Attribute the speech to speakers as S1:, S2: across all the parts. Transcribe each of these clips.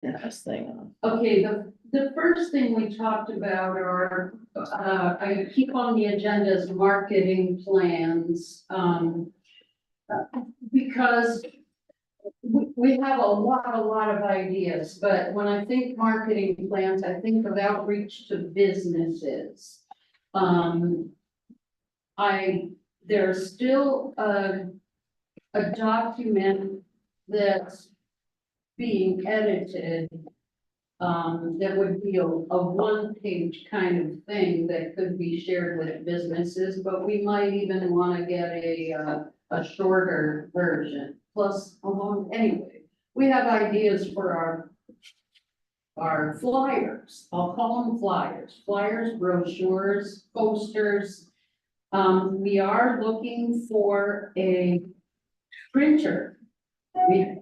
S1: Last thing.
S2: Okay, the first thing we talked about are, I keep on the agenda is marketing plans, because we have a lot of ideas, but when I think marketing plans, I think of outreach to businesses. There's still a document that's being edited, that would be a one-page kind of thing that could be shared with businesses, but we might even want to get a shorter version. Plus, anyway, we have ideas for our flyers. I'll call them flyers, brochures, posters. We are looking for a printer.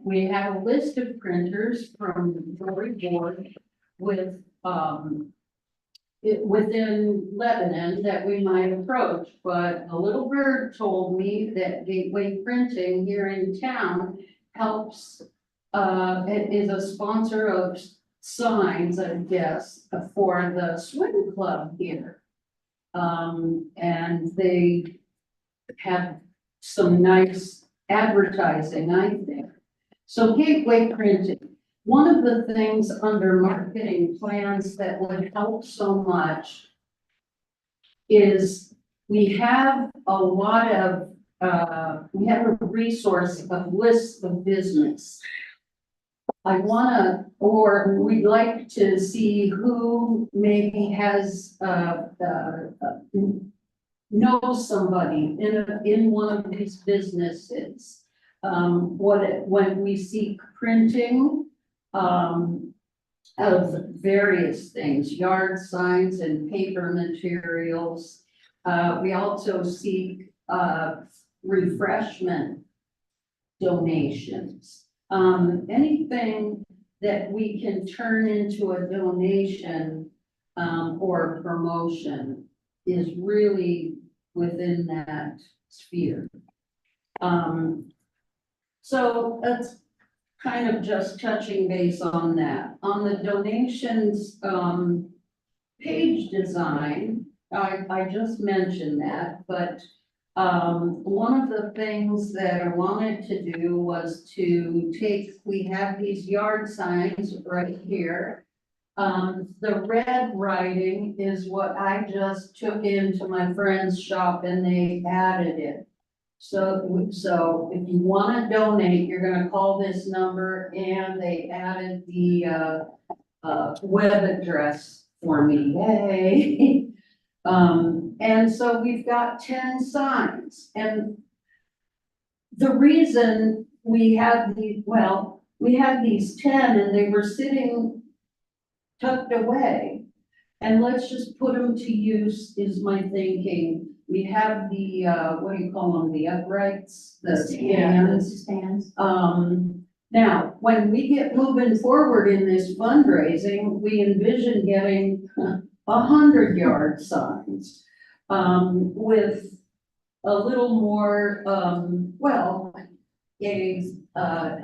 S2: We have a list of printers from the Brewery Board with, within Lebanon that we might approach, but a little bird told me that Gateway Printing here in town helps, it is a sponsor of signs, I guess, for the swim club here. And they have some nice advertising, I think. So Gateway Printing, one of the things under marketing plans that would help so much is we have a lot of, we have a resource of lists of business. I wanna, or we'd like to see who maybe has, knows somebody in one of these businesses. When we seek printing, of various things, yard signs and paper materials. We also seek, refreshment donations. Anything that we can turn into a donation, or promotion is really within that sphere. So that's kind of just touching base on that. On the donations, page design, I just mentioned that, but one of the things that I wanted to do was to we have these yard signs right here. The red writing is what I just took into my friend's shop and they added it. So if you want to donate, you're gonna call this number, and they added the web address for me, yay. And so we've got 10 signs, and the reason we had we had these 10 and they were sitting tucked away, and let's just put them to use is my thinking. We have the, what do you call them, the uprights, the stands. Now, when we get moving forward in this fundraising, we envision getting 100-yard signs, with a little more, an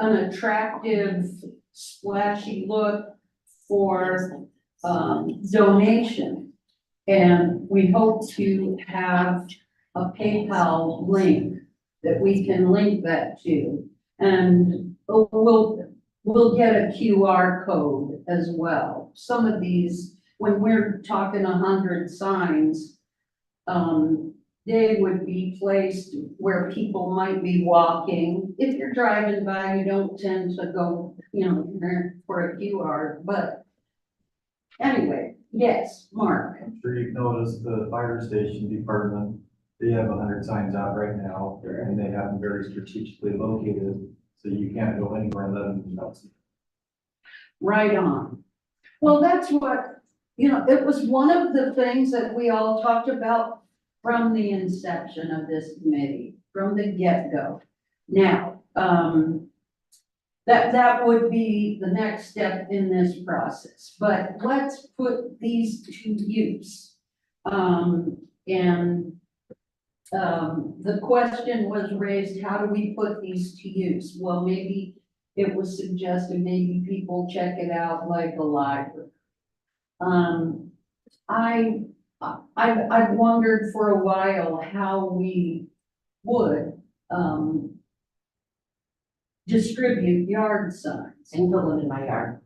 S2: attractive, splashy look for, donation. And we hope to have a PayPal link that we can link that to. And we'll get a QR code as well. Some of these, when we're talking 100 signs, they would be placed where people might be walking. If you're driving by, you don't tend to go, for a QR, but anyway. Yes, Mark.
S3: I'm sure you've noticed the fire station department, they have 100 signs out right now, and they have them very strategically located, so you can't go anywhere and let them know.
S2: Right on. Well, that's what, it was one of the things that we all talked about from the inception of this committee, from the get-go. Now, that would be the next step in this process, but let's put these to use. The question was raised, how do we put these to use? Well, maybe it was suggested maybe people check it out like a library. I've wondered for a while how we would, distribute yard signs.
S1: And put one in my yard,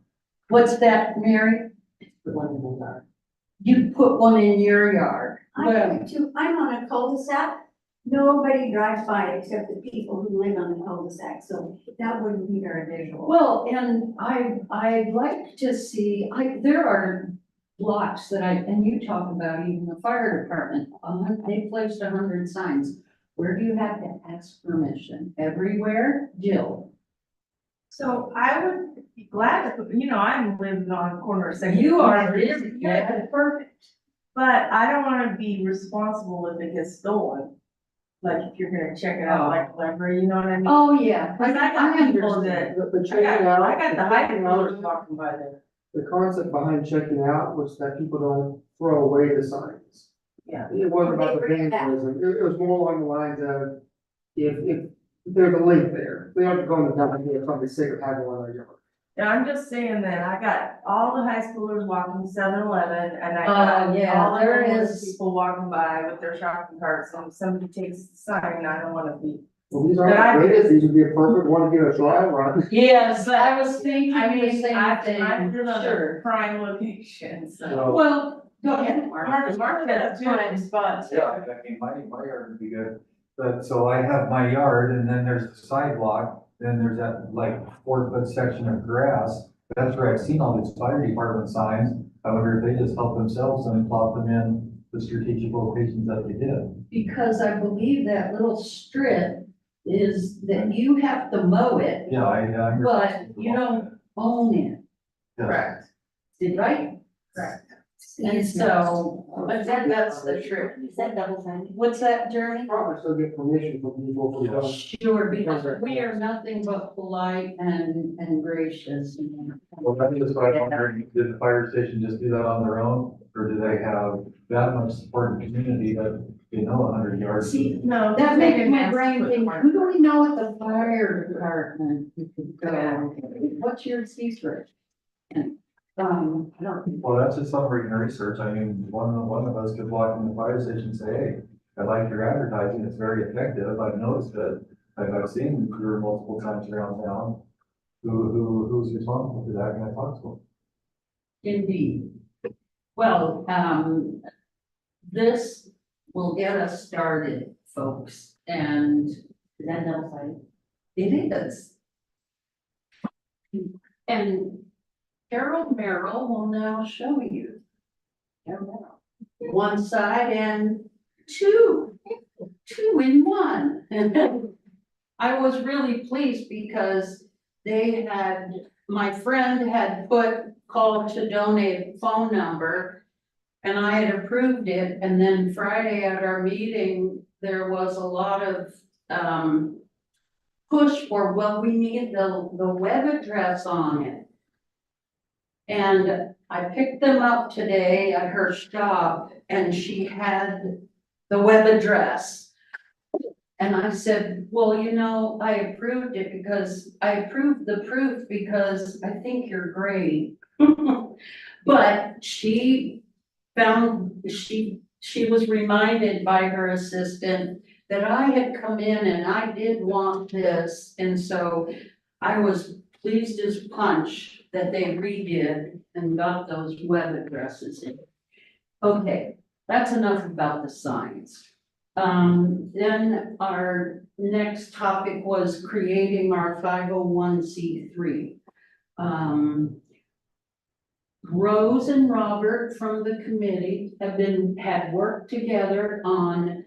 S2: What's that, Mary?
S1: put one in my yard.
S2: You put one in your yard.
S4: I
S2: Well,
S4: do too, I'm on a cul-de-sac, nobody drives by except the people who live on the cul-de-sac, so that wouldn't be very visual.
S2: well, and I'd like to see, there are blocks that and you talk about even the fire department, they placed 100 signs. Where do you have to ask permission? Everywhere? Jill?
S5: So I would be glad to, I'm living on a corner of Second.
S2: You are,
S5: Street,
S2: yeah, perfect.
S5: But I don't wanna be responsible if it gets stolen. Like if you're gonna check it out like a library, you know what I mean?
S2: Oh, yeah.
S5: Cause I got people
S2: understand.
S5: that,
S6: But
S5: I
S6: checking
S5: got,
S6: out.
S5: I got the high schoolers walking by there.
S6: The concept behind checking out was that people don't throw away the signs.
S5: Yeah.
S6: It wasn't about the
S4: They bring it back.
S6: vandalism, it was more along the lines of, if there's a link there, they don't go in the town and do something sick of having one in their yard.
S5: And I'm just saying that I got all the high schoolers walking 7-Eleven and I got
S2: yeah,
S5: all the
S2: there
S5: homeless
S2: is-
S5: people walking by with their shopping carts. And if somebody takes the sign, I don't wanna be.
S6: Well, these
S5: But I-
S6: aren't greatest, these would be a perfect one to give a trial run.
S2: Yes, I was thinking
S5: I
S2: the
S5: mean,
S2: same
S5: I
S2: thing,
S5: live on a
S2: sure.
S5: prime location, so.
S6: So,
S2: Well, go ahead, Mark.
S5: Mark has two spots.
S3: Yeah, I mean, my yard would be good, but, so I have my yard, and then there's the sidewalk, then there's that like 4-foot section of grass. That's where I've seen all these fire department signs, I wonder if they just help themselves and plop them in the strategic locations that they did.
S2: Because I believe that little strip is that you have to mow it,
S3: Yeah, I'm.
S2: but you don't own it,
S3: Yeah.
S5: Correct.
S2: right?
S5: Correct.
S2: And so, but that's the trick.
S4: Is that double sided?
S2: What's that, Jeremy?
S6: probably still get permission from people who don't.
S2: Sure, because we are nothing but polite and gracious.
S3: Well, that's just what I'm wondering, did the fire station just do that on their own, or do they have that much support in the community that they know 100 yards?
S2: See,
S5: No.
S2: that
S5: they
S2: makes
S5: didn't
S2: my
S5: ask
S2: brain
S5: for
S2: think,
S5: one.
S2: who do we know at the fire department who could go? What's your secret? And, I don't.
S3: Well, that's just something we can research, I mean, one of us could walk in the fire station and say, hey, I like your advertising, it's very effective, I've noticed it. I've seen your multiple times around town. Who's responsible for that, can I talk to them?
S2: Indeed. Well, this will get us started, folks, and
S1: Is that double sided?
S2: it is. And Carol Merrill will now show you. Carol Merrill. One side and two in one. And I was really pleased because my friend had put call to donate phone number. And I had approved it, and then Friday at our meeting, there was a lot of, push for, well, we need the web address on it. And I picked them up today at her shop, and she had the web address. And I said, well, I approved it because I approved the proof because I think you're great. But she was reminded by her assistant that I had come in and I did want this, and so I was pleased as punch that they redid and got those web addresses in. Okay, that's enough about the signs. Then our next topic was creating our 501c3. Rose and Robert from the committee had worked together on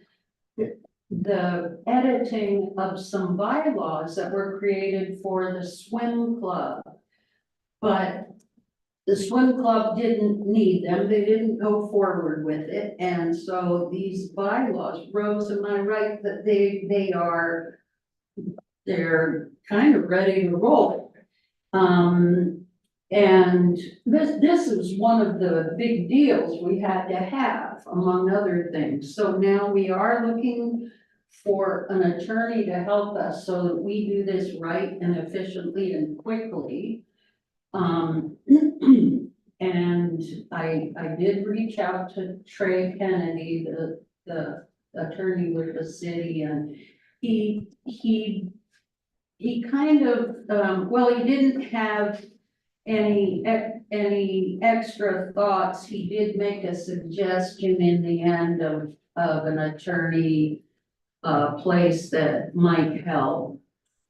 S2: the editing of some bylaws that were created for the swim club. But the swim club didn't need them, they didn't go forward with it, and so these bylaws, Rose, am I right that they're kind of ready to roll? And this is one of the big deals we had to have, among other things. So now we are looking for an attorney to help us so that we do this right and efficiently and quickly. And I did reach out to Trey Kennedy, the attorney with the city, and he kind of, well, he didn't have any extra thoughts. He did make a suggestion in the end of an attorney place that might help.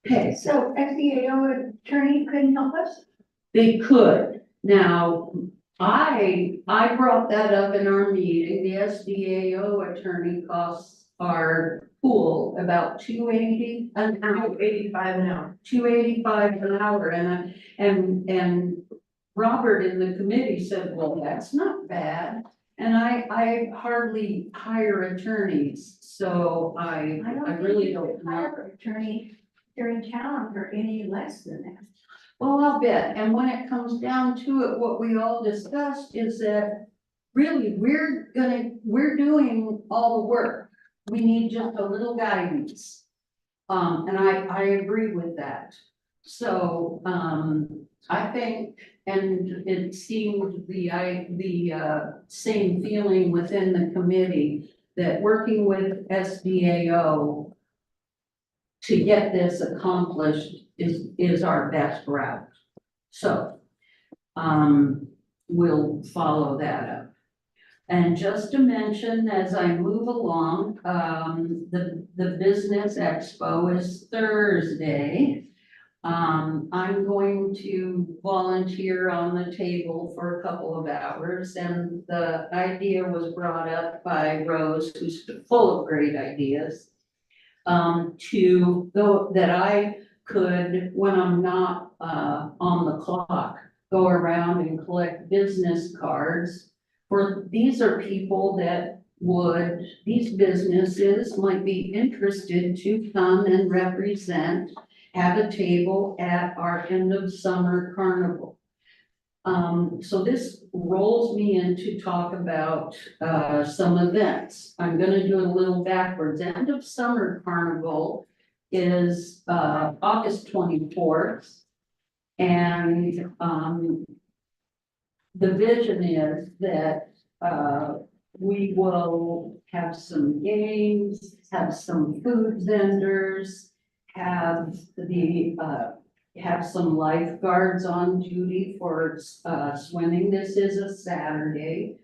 S2: Okay,
S4: So SBAO attorney couldn't help us?
S2: they could. Now, I brought that up in our meeting. The SDAO attorney costs our pool about $280 an hour.
S5: 85 an hour.
S2: $285 an hour, and Robert in the committee said, well, that's not bad. And I hardly hire attorneys, so I
S4: don't think
S2: really
S4: you
S2: don't
S4: could
S2: know.
S4: hire an attorney here in town for any less than that.
S2: Well, I'll bet, and when it comes down to it, what we all discussed is that really, we're doing all the work. We need just a little guidance. And I agree with that. So, I think, and it seemed the same feeling within the committee, that working with SDAO to get this accomplished is our best route. So, we'll follow that up. And just to mention, as I move along, the Business Expo is Thursday. I'm going to volunteer on the table for a couple of hours, and the idea was brought up by Rose, who's full of great ideas. To go, that I could, when I'm not, on the clock, go around and collect business cards. For, these are people that these businesses might be interested to come and represent at a table at our end of summer carnival. So this rolls me in to talk about, some events. I'm gonna do it a little backwards. End of summer carnival is, August 24th. And, the vision is that, we will have some games, have some food vendors, have some lifeguards on duty for, swimming. This is a Saturday.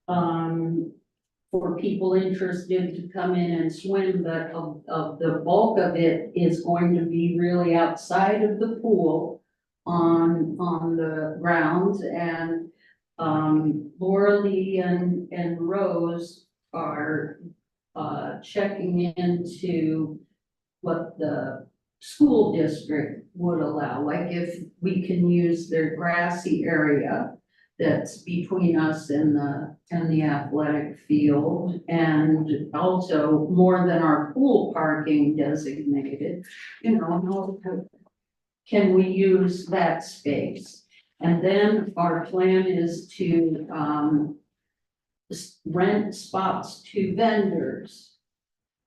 S2: For people interested to come in and swim, but of the bulk of it is going to be really outside of the pool on the grounds. And Laura Lee and Rose are checking into what the school district would allow, like if we can use their grassy area that's between us and the athletic field, and also more than our pool parking designated, you know, can we use that space? And then our plan is to rent spots to vendors,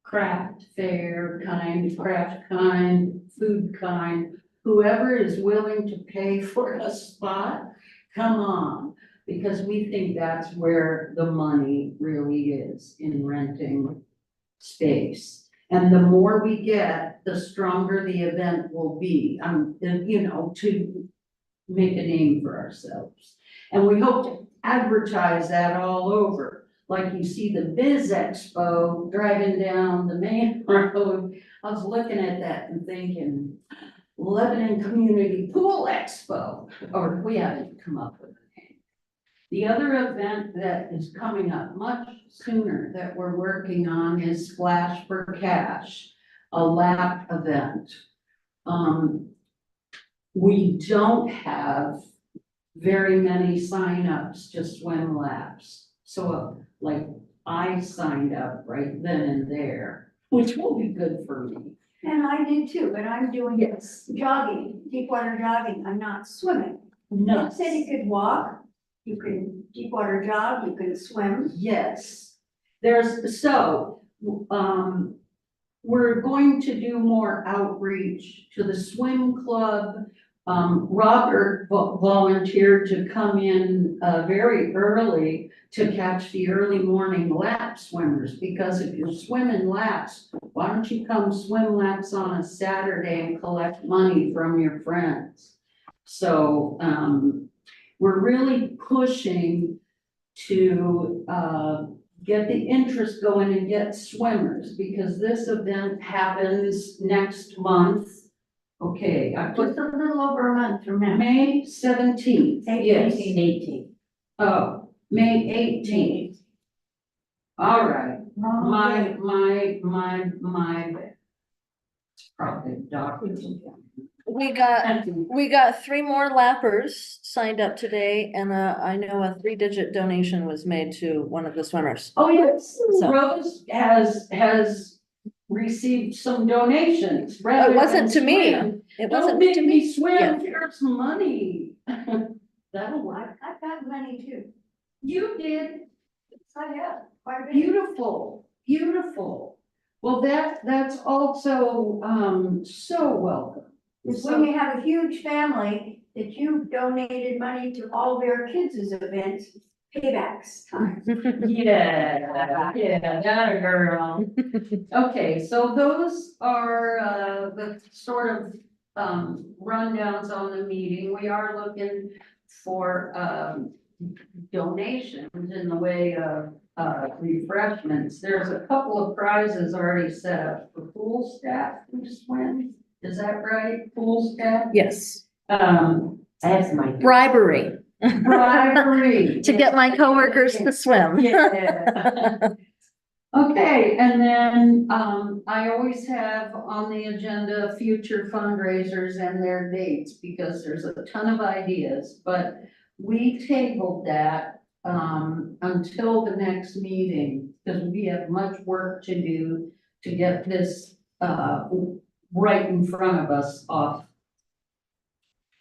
S2: craft fair kind, craft kind, food kind, whoever is willing to pay for a spot, come on, because we think that's where the money really is, in renting space. And the more we get, the stronger the event will be, you know, to make a name for ourselves. And we hope to advertise that all over. Like you see the Biz Expo driving down the main road. I was looking at that and thinking, Lebanon Community Pool Expo, or we haven't come up with a name. The other event that is coming up much sooner that we're working on is Splash for Cash, a lap event. We don't have very many signups to swim laps. So like I signed up right then and there, which will be good for me.
S4: And I did too, but I'm doing jogging, deep water jogging. I'm not swimming.
S2: No.
S4: It said you could walk, you can deep water jog, you can swim.
S2: Yes, there's, so, we're going to do more outreach to the swim club. Robert volunteered to come in, very early to catch the early morning lap swimmers, because if you're swimming laps, why don't you come swim laps on a Saturday and collect money from your friends? So, we're really pushing to, get the interest going and get swimmers, because this event happens next month. Okay, I put
S4: Just a little over a month from now.
S2: May 17th, yes.
S1: 18.
S2: Oh, May 18th. All right, my. It's probably doctor's.
S7: We got 3 more lappers signed up today, and I know a 3-digit donation was made to one of the swimmers.
S2: Oh, yes,
S7: So-
S2: Rose has received some donations.
S7: It
S2: rather
S7: wasn't
S2: than
S7: to me.
S2: swim.
S7: It
S2: Don't
S7: wasn't
S2: make
S7: to
S2: me
S7: me.
S2: swim,
S7: Yeah.
S2: here's money. That'll work.
S4: I've got money too.
S2: You did,
S4: Yes, I have, quite a bit.
S2: beautiful, beautiful. Well, that's also, so welcome.
S4: It's when you have a huge family that you donated money to all their kids' events, paybacks time.
S2: Yeah, that a girl. Okay, so those are, the sort of, rundowns on the meeting. We are looking for, donations in the way of, refreshments. There's a couple of prizes already set up for pool staff who swim. Is that right? Pool staff?
S7: Yes,
S1: That's my.
S7: bribery
S2: Bribery.
S7: to get my coworkers to swim.
S2: Yeah. Okay, and then, I always have on the agenda future fundraisers and their dates, because there's a ton of ideas, but we tabled that, until the next meeting, because we have much work to do to get this, right in front of us off,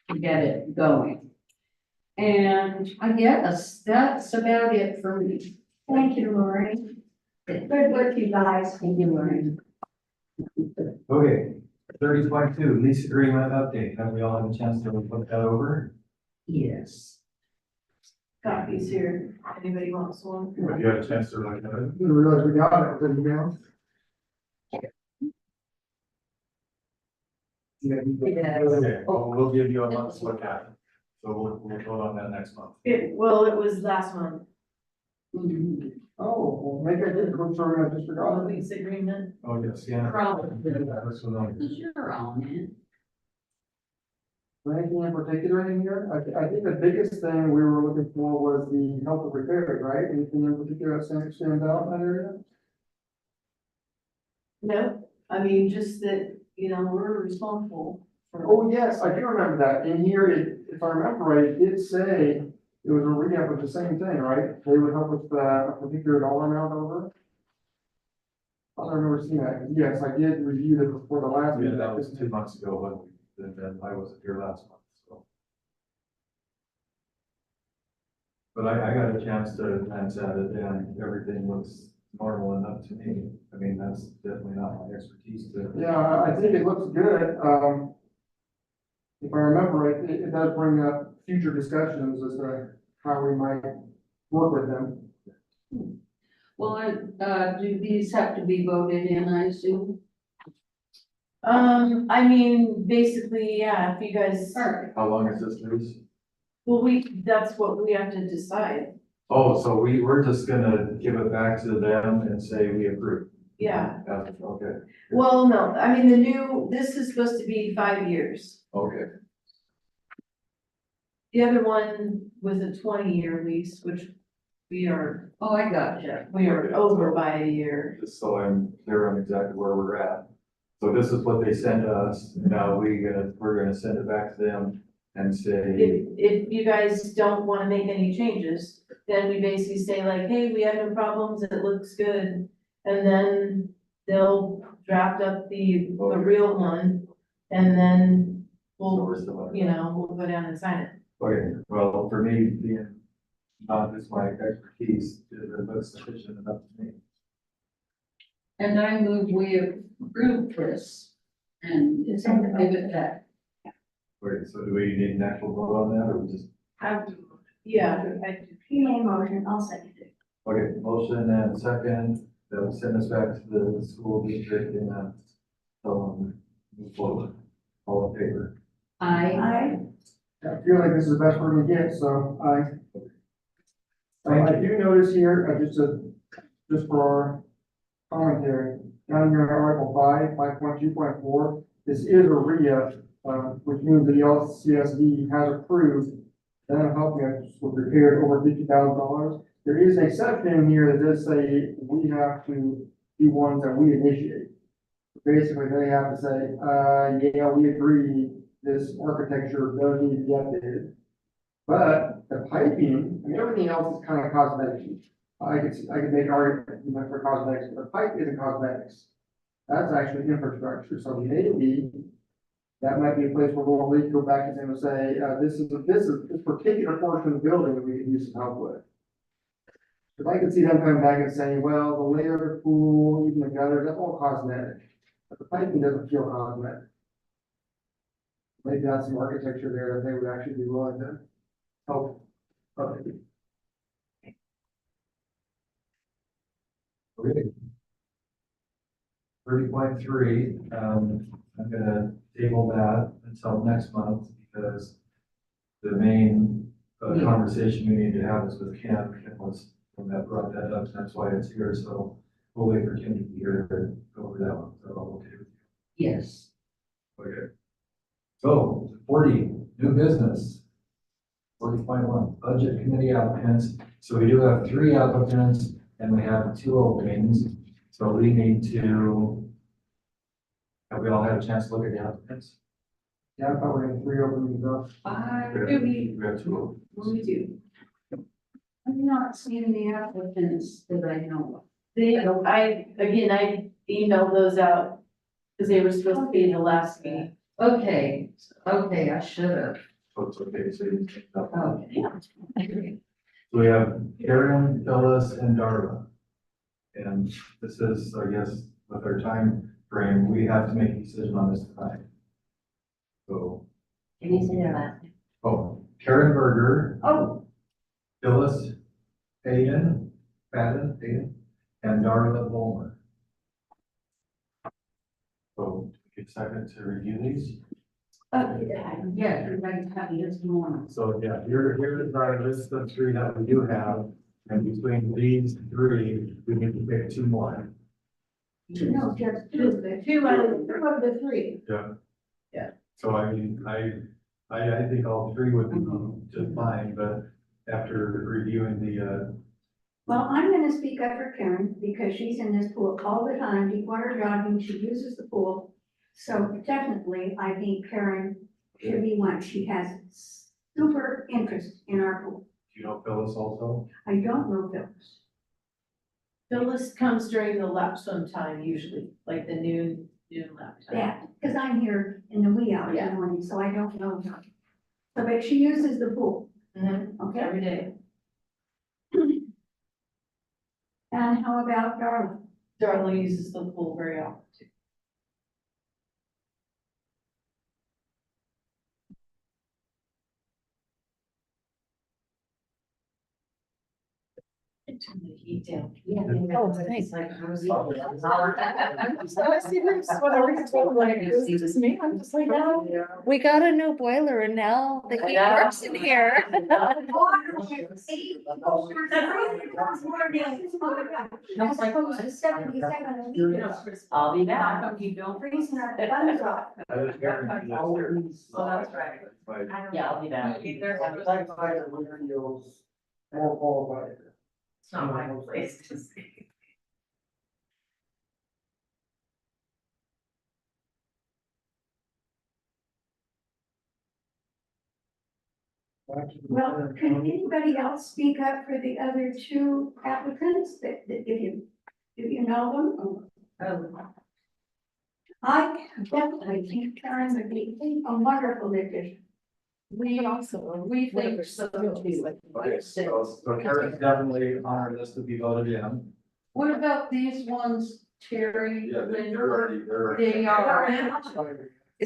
S2: to get it going. And I guess that's about it for me.
S4: Thank you, Lori. Good work, you guys.
S1: Thank you, Lauren.
S3: Okay, 30.2 lease agreement update. Have we all had a chance to look that over?
S2: Yes.
S5: Copies here, anybody wants one?
S3: Have you had a chance to look at it?
S6: Didn't realize we got it, didn't we?
S3: Okay, well, we'll give you a month to look at it. So we'll vote on that next month.
S5: It was last month,
S2: Mhm.
S6: Oh, well, maybe I did, I'm sorry, I just
S5: the
S6: forgot.
S5: lease agreement.
S3: Oh, yes, yeah.
S2: Probably.
S3: That's what I'm-
S2: Because you're on it.
S6: Anything in particular in here? I think the biggest thing we were looking for was the health of repairs, right? Anything in particular that stands out in that area?
S5: No, I mean, just that, we're responsible for.
S6: Oh, yes, I do remember that. In here, if I remember right, it did say it was a rehab of the same thing, right? They would help with a particular dollar amount over. I don't remember seeing that. Yes, I did review it before the last
S3: Yeah,
S6: meeting.
S3: that was 2 months ago, but then I wasn't here last month, so. But I got a chance to glance at it and everything looks normal enough to me. I mean, that's definitely not my expertise to.
S6: Yeah, I think it looks good. If I remember right, it does bring up future discussions as to how we might work with them.
S2: Well, do these have to be voted in, I assume?
S5: I mean, basically, yeah, if you guys,
S2: Alright.
S3: How long is this lease?
S5: well, that's what we have to decide,
S3: Oh, so we're just gonna give it back to them and say we approve.
S5: yeah.
S3: Okay,
S5: Well, no, I mean, this is supposed to be 5 years.
S3: okay.
S5: The other one was a 20-year lease, which we are
S2: Oh, I got you.
S5: over by a year.
S3: Just so I'm clear on exactly where we're at. So this is what they send us. Now we're gonna send it back to them and say,
S5: If you guys don't wanna make any changes, then we basically say like, hey, we have no problems, it looks good. And then they'll draft up the real one, and then
S3: so
S5: we'll,
S3: we're still.
S5: we'll go down and sign it.
S3: Okay, well, for me, being not just my expertise, it looks sufficient enough to me.
S2: And I move we approve this and it's something with that.
S3: Wait, so do we need an actual vote on that, or we just,
S5: Yeah,
S4: He made a motion, I'll second it.
S3: okay, motion and second, that will send us back to the school district and, move forward. All in favor?
S2: I,
S6: I feel like this is the best we're gonna get, so I do notice here, just for our commentary, down here in Article 5.2.4, this is a RIA, which means the LCSD has approved, that'll help me with repairs over $50,000. There is a section in here that does say we have to be ones that we initiate. Basically, they have to say, yeah, we agree, this architecture does need to be updated. But the piping, I mean, everything else is kind of cosmetic. I could make an argument, for cosmetics, but the pipe isn't cosmetics. That's actually infrastructure, so maybe that might be a place where we'll need to go back to them and say, this particular portion of the building that we could use some help with. If I could see them coming back and saying, well, the layer of the pool, even the gutter, that's all cosmetic. But the piping doesn't feel cosmetic. Maybe that's some architecture there that they would actually be willing to help. Okay.
S3: Okay. 30.3, I'm gonna table that until next month, because the main conversation we need to have is with Ken. Ken was the one that brought that up, that's why it's here, so we'll wait for Ken to be here to go over that one. Is that all okay with you?
S2: yes.
S3: Okay. So 40, new business. 40.1, budget committee applicants. So we do have 3 applicants and we have 2 openings. So we need to, have we all had a chance to look at the applicants?
S6: Yeah, I thought we had 3 openings up.
S3: We have 2.
S2: We do. I've not seen the applicants that I know of.
S5: I emailed those out because they were supposed to be in the last meeting.
S2: Okay, I should have.
S3: So it's okay, so you can.
S2: Okay.
S3: So we have Karen, Phyllis, and Darla. And this is, I guess, with our time frame, we have to make a decision on this tonight. So,
S1: Can you say their last name?
S3: Karen Berger,
S4: Oh,
S3: Phyllis Hayden, and Darla Bowman. So, get a second to review these.
S2: Yeah, everybody's happy this morning.
S3: So, yeah, here is our list of 3 that we do have, and between these 3, we need to pick 2 more.
S4: no, just 2, the 2 of the 3.
S3: So I mean, I think all 3 would be just fine, but after reviewing the,
S4: Well, I'm gonna speak up for Karen, because she's in this pool all the time, deep water jogging, she uses the pool. So definitely, I think Karen should be one, she has super interest in our pool.
S3: you know, Phyllis also.
S4: I don't know Phyllis.
S5: Phyllis comes during the lap swim time usually, like the noon lap time.
S4: Yeah, because I'm here in the wee hours in the morning, so I don't know her. So, but she uses the pool,
S5: Mhm,
S4: okay?
S5: every day.
S4: And how about Darla?
S5: Darla uses the pool very often too. Turn the heat down.
S7: Oh, thanks.
S1: Like, I was.
S7: We got a new boiler and now the heat works in here.
S4: As opposed to 77 liters.
S1: I'll be back.
S4: You don't freeze our buns off.
S1: Well, that's right. Yeah, I'll be back.
S6: More qualified.
S1: It's not my place to see.
S4: Well, can anybody else speak up for the other 2 applicants that if you know them? I definitely think Karen would be a wonderful addition.
S2: We think so too.
S3: Okay, so Karen's definitely on our list to be voted in.
S2: What about these ones Terry,
S3: Yeah,
S2: Linda,
S3: they're already.
S2: they are,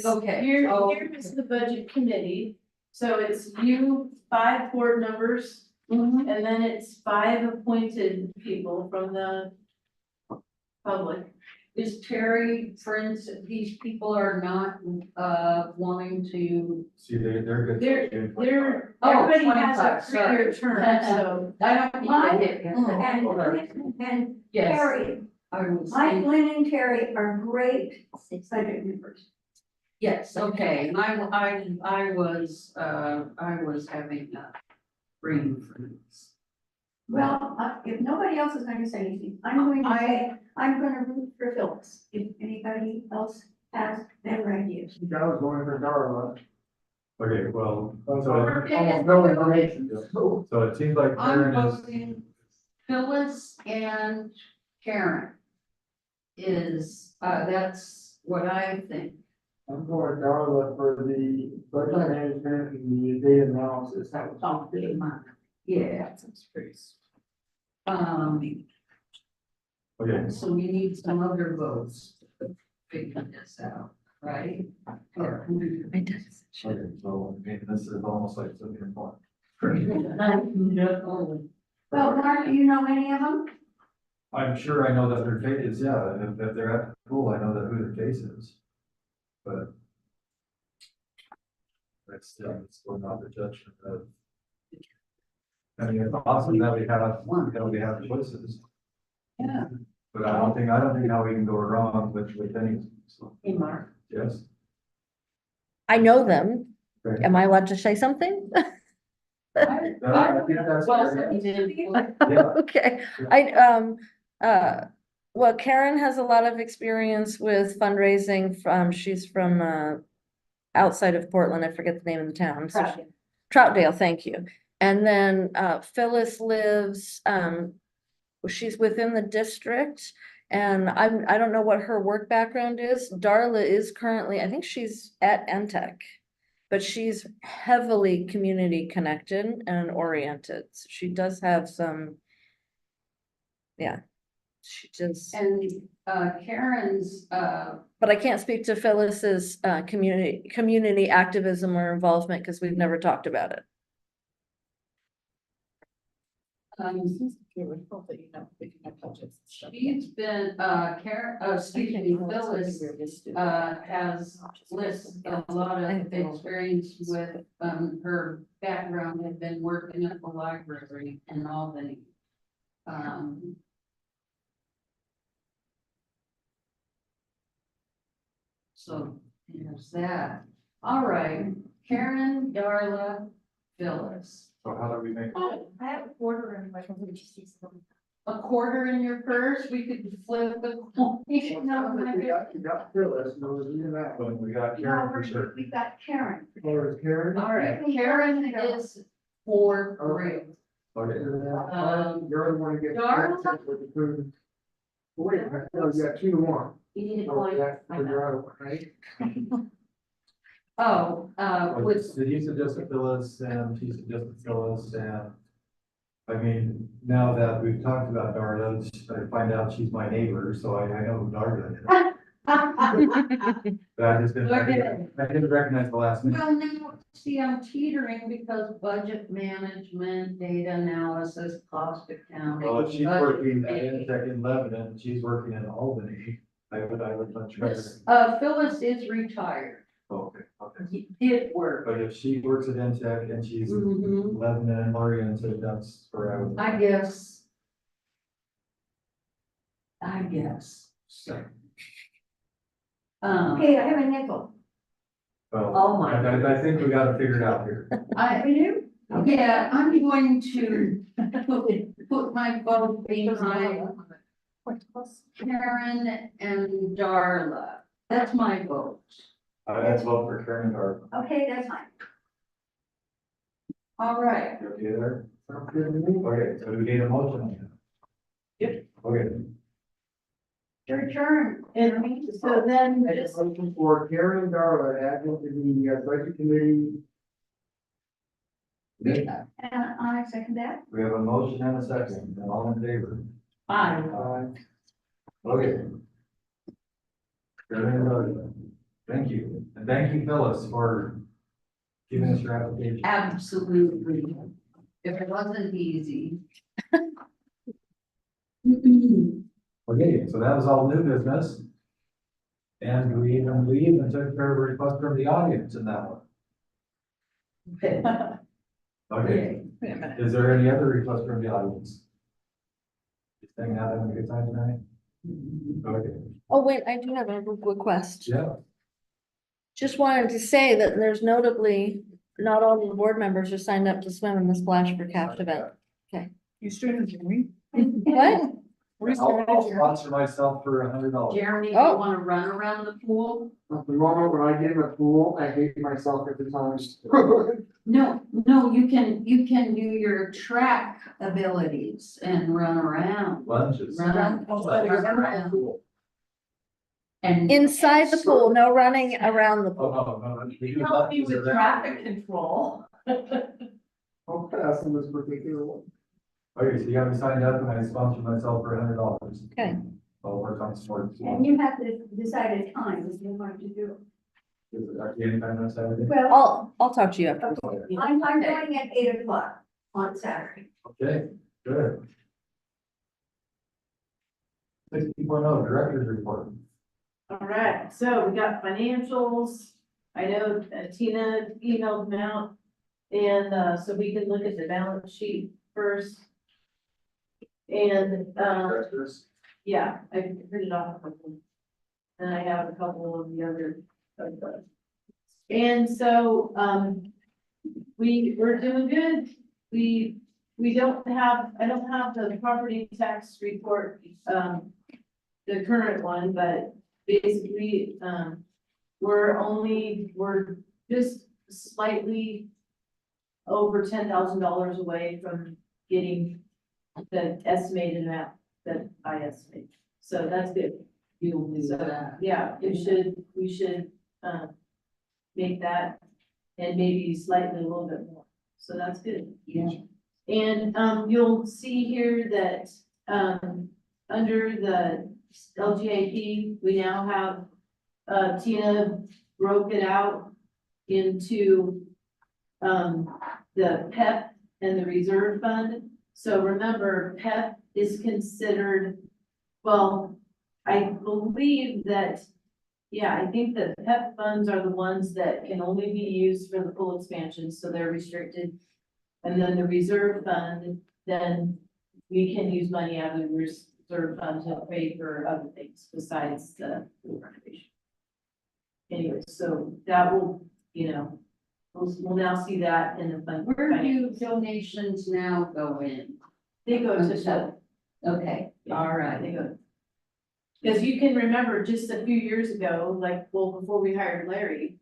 S2: okay.
S5: Here,
S2: Oh,
S5: here is the budget committee, so it's you, 5 board members,
S2: mhm.
S5: and then it's 5 appointed people from the public.
S2: Is Terry, for instance, these people are not, wanting to,
S3: See, they're good.
S5: They're,
S2: Oh,
S5: everybody has
S2: 25,
S5: a 3-year
S2: sorry.
S5: term, so.
S2: I don't need to hit you.
S4: And
S2: Yes,
S4: Terry,
S2: I was
S4: Mike,
S2: thinking,
S4: Lynn and Terry are great budget members.
S2: yes, okay, and I was having a brain freeze.
S4: Well, if nobody else is going to say anything, I'm going to say, I'm going to root for Phyllis. If anybody else has better ideas.
S6: I was going for Darla.
S3: Okay, well,
S6: So
S3: so,
S6: almost no information.
S3: so it seems like
S2: I'm
S3: Karen is,
S2: voting Phyllis and Karen is, that's what I think.
S6: I'm going Darla for the budget management and the data analysis. That was something.
S2: Yeah.
S3: okay,
S2: So we need some other votes to figure this out, right? Or-
S3: okay, so, I mean, this is almost like something important.
S4: Well, Mark, do you know any of them?
S3: I'm sure I know that their face is, yeah, if they're at the pool, I know that who their face is. But. That's still, it's still not the judgment of. I mean, it's awesome that we have choices,
S2: Yeah.
S3: but I don't think how we can go wrong with any, so,
S2: Hey, Mark.
S3: yes.
S7: I know them.
S3: Okay.
S7: Am I allowed to say something?
S3: I think that's
S2: Well,
S3: fair. Yeah,
S7: Okay, well, Karen has a lot of experience with fundraising from, she's from, outside of Portland, I forget the name of the town. So she- Troutdale, thank you. And then, Phyllis lives, she's within the district. And I don't know what her work background is. Darla is currently, I think she's at NTech. But she's heavily community connected and oriented. So she does have some. Yeah. She just,
S2: And, Karen's,
S7: but I can't speak to Phyllis's, community activism or involvement because we've never talked about it.
S2: she's been, Karen, excuse me, Phyllis, has lists a lot of experience with, her background had been working at the library in Albany. So there's that. All right, Karen, Darla, Phyllis.
S3: so how do we make?
S4: I have a quarter in my.
S2: A quarter in your purse, we could flip the coin.
S6: You got Phyllis, no, we're doing that.
S3: Well, we got
S4: No,
S3: Karen for sure.
S4: we've got Karen.
S6: Or is Karen?
S2: All right, Karen is for real.
S3: Okay,
S6: You're the one who gets.
S2: Darla?
S6: With the food. Wait, no, you got 2 to 1.
S2: You need a
S6: Oh,
S2: coin.
S6: that's for your other one, right?
S2: Oh, with,
S3: did you suggest Phyllis and she suggested Phyllis and. I mean, now that we've talked about Darla, I find out she's my neighbor, so I know who Darla is. But I just didn't, I didn't recognize the last name.
S2: well, now, see, I'm teetering because budget management, data analysis, cost accounting.
S3: Well, if she's
S2: budget
S3: working at
S2: management.
S3: Intech in Lebanon, she's working in Albany, I would much rather.
S2: Phyllis is retired.
S3: Okay, okay.
S2: Did work.
S3: But if she works at Intech and she's
S2: Mhm.
S3: Lebanon oriented, that's where I would.
S2: I guess. I guess.
S3: So,
S4: Okay, I have a nickel.
S3: well,
S2: Oh my
S3: I think we got it figured out here.
S2: I, yeah, I'm going to put my vote behind Karen and Darla. That's my vote.
S3: I'd vote for Karen Darla.
S4: Okay, that's fine.
S2: All right.
S3: You okay there?
S6: Sounds good to me.
S3: Okay, so we need a motion on that.
S2: Yep.
S3: Okay,
S4: Your turn.
S5: And so then,
S6: Make a
S5: just,
S6: motion for Karen Darla, add into the budget committee.
S4: And I second that.
S3: we have a motion and a second, and all in favor.
S2: Aye.
S3: Okay, Very good. Thank you. And thank you, Phyllis, for giving us your application.
S2: Absolutely. If it wasn't easy.
S3: Okay, so that was all new business. And we even took care of a request from the audience in that one. Okay,
S7: Wait a minute.
S3: is there any other request from the audience? Just hanging out, having a good time tonight? Okay,
S7: Oh, wait, I do have a request.
S3: yeah,
S7: Just wanted to say that there's notably, not all of the board members are signed up to swim in the Splash for Cash event.
S1: You started to me?
S7: What?
S3: I'll sponsor myself for $100.
S2: Jeremy, you
S7: Oh.
S2: wanna run around the pool?
S6: At the moment when I get in the pool, I hate myself every time.
S2: No, you can do your track abilities and run around.
S3: Lunches.
S2: Run around. And
S7: Inside the pool, no running around the
S3: Oh,
S7: pool.
S3: no.
S5: Help me with traffic control.
S6: I'll pass on this particular one.
S3: Okay, so you have me signed up and I sponsor myself for $100.
S7: Okay.
S3: I'll work on sports.
S4: And you have to decide a time if you want to do it.
S3: Is it actually anytime on Saturday?
S4: Well,
S7: I'll talk to you after.
S4: I'm going at 8 o'clock on Saturday.
S3: Okay, good. 60.0 Director's Report.
S5: All right, so we got financials. I know Tina emailed them out. And, so we can look at the balance sheet first. And,
S3: Directors.
S5: yeah, I printed off a couple. And I have a couple of the other. of the- And so, we're doing good. We don't have, I don't have the property tax report, the current one, but basically, we're just slightly over $10,000 away from getting the estimated amount that I estimate. So that's good.
S2: you'll do
S5: So,
S2: that.
S5: yeah, we should, make that and maybe slightly a little bit more. So that's good.
S2: Yeah.
S5: And, you'll see here that, under the LGAP, we now have, Tina broke it out into, the PEP and the reserve fund. So remember, PEP is considered, well, I believe that, yeah, I think that PEP funds are the ones that can only be used for the pool expansion, so they're restricted. And then the reserve fund, then we can use money out of the reserve fund to pay for other things besides the pool renovation. Anyway, so that will, we'll now see that in the fund.
S2: Where do donations now go in?
S5: They go to PEP.
S2: Okay, all right.
S5: They go. Because you can remember just a few years ago, before we hired Larry,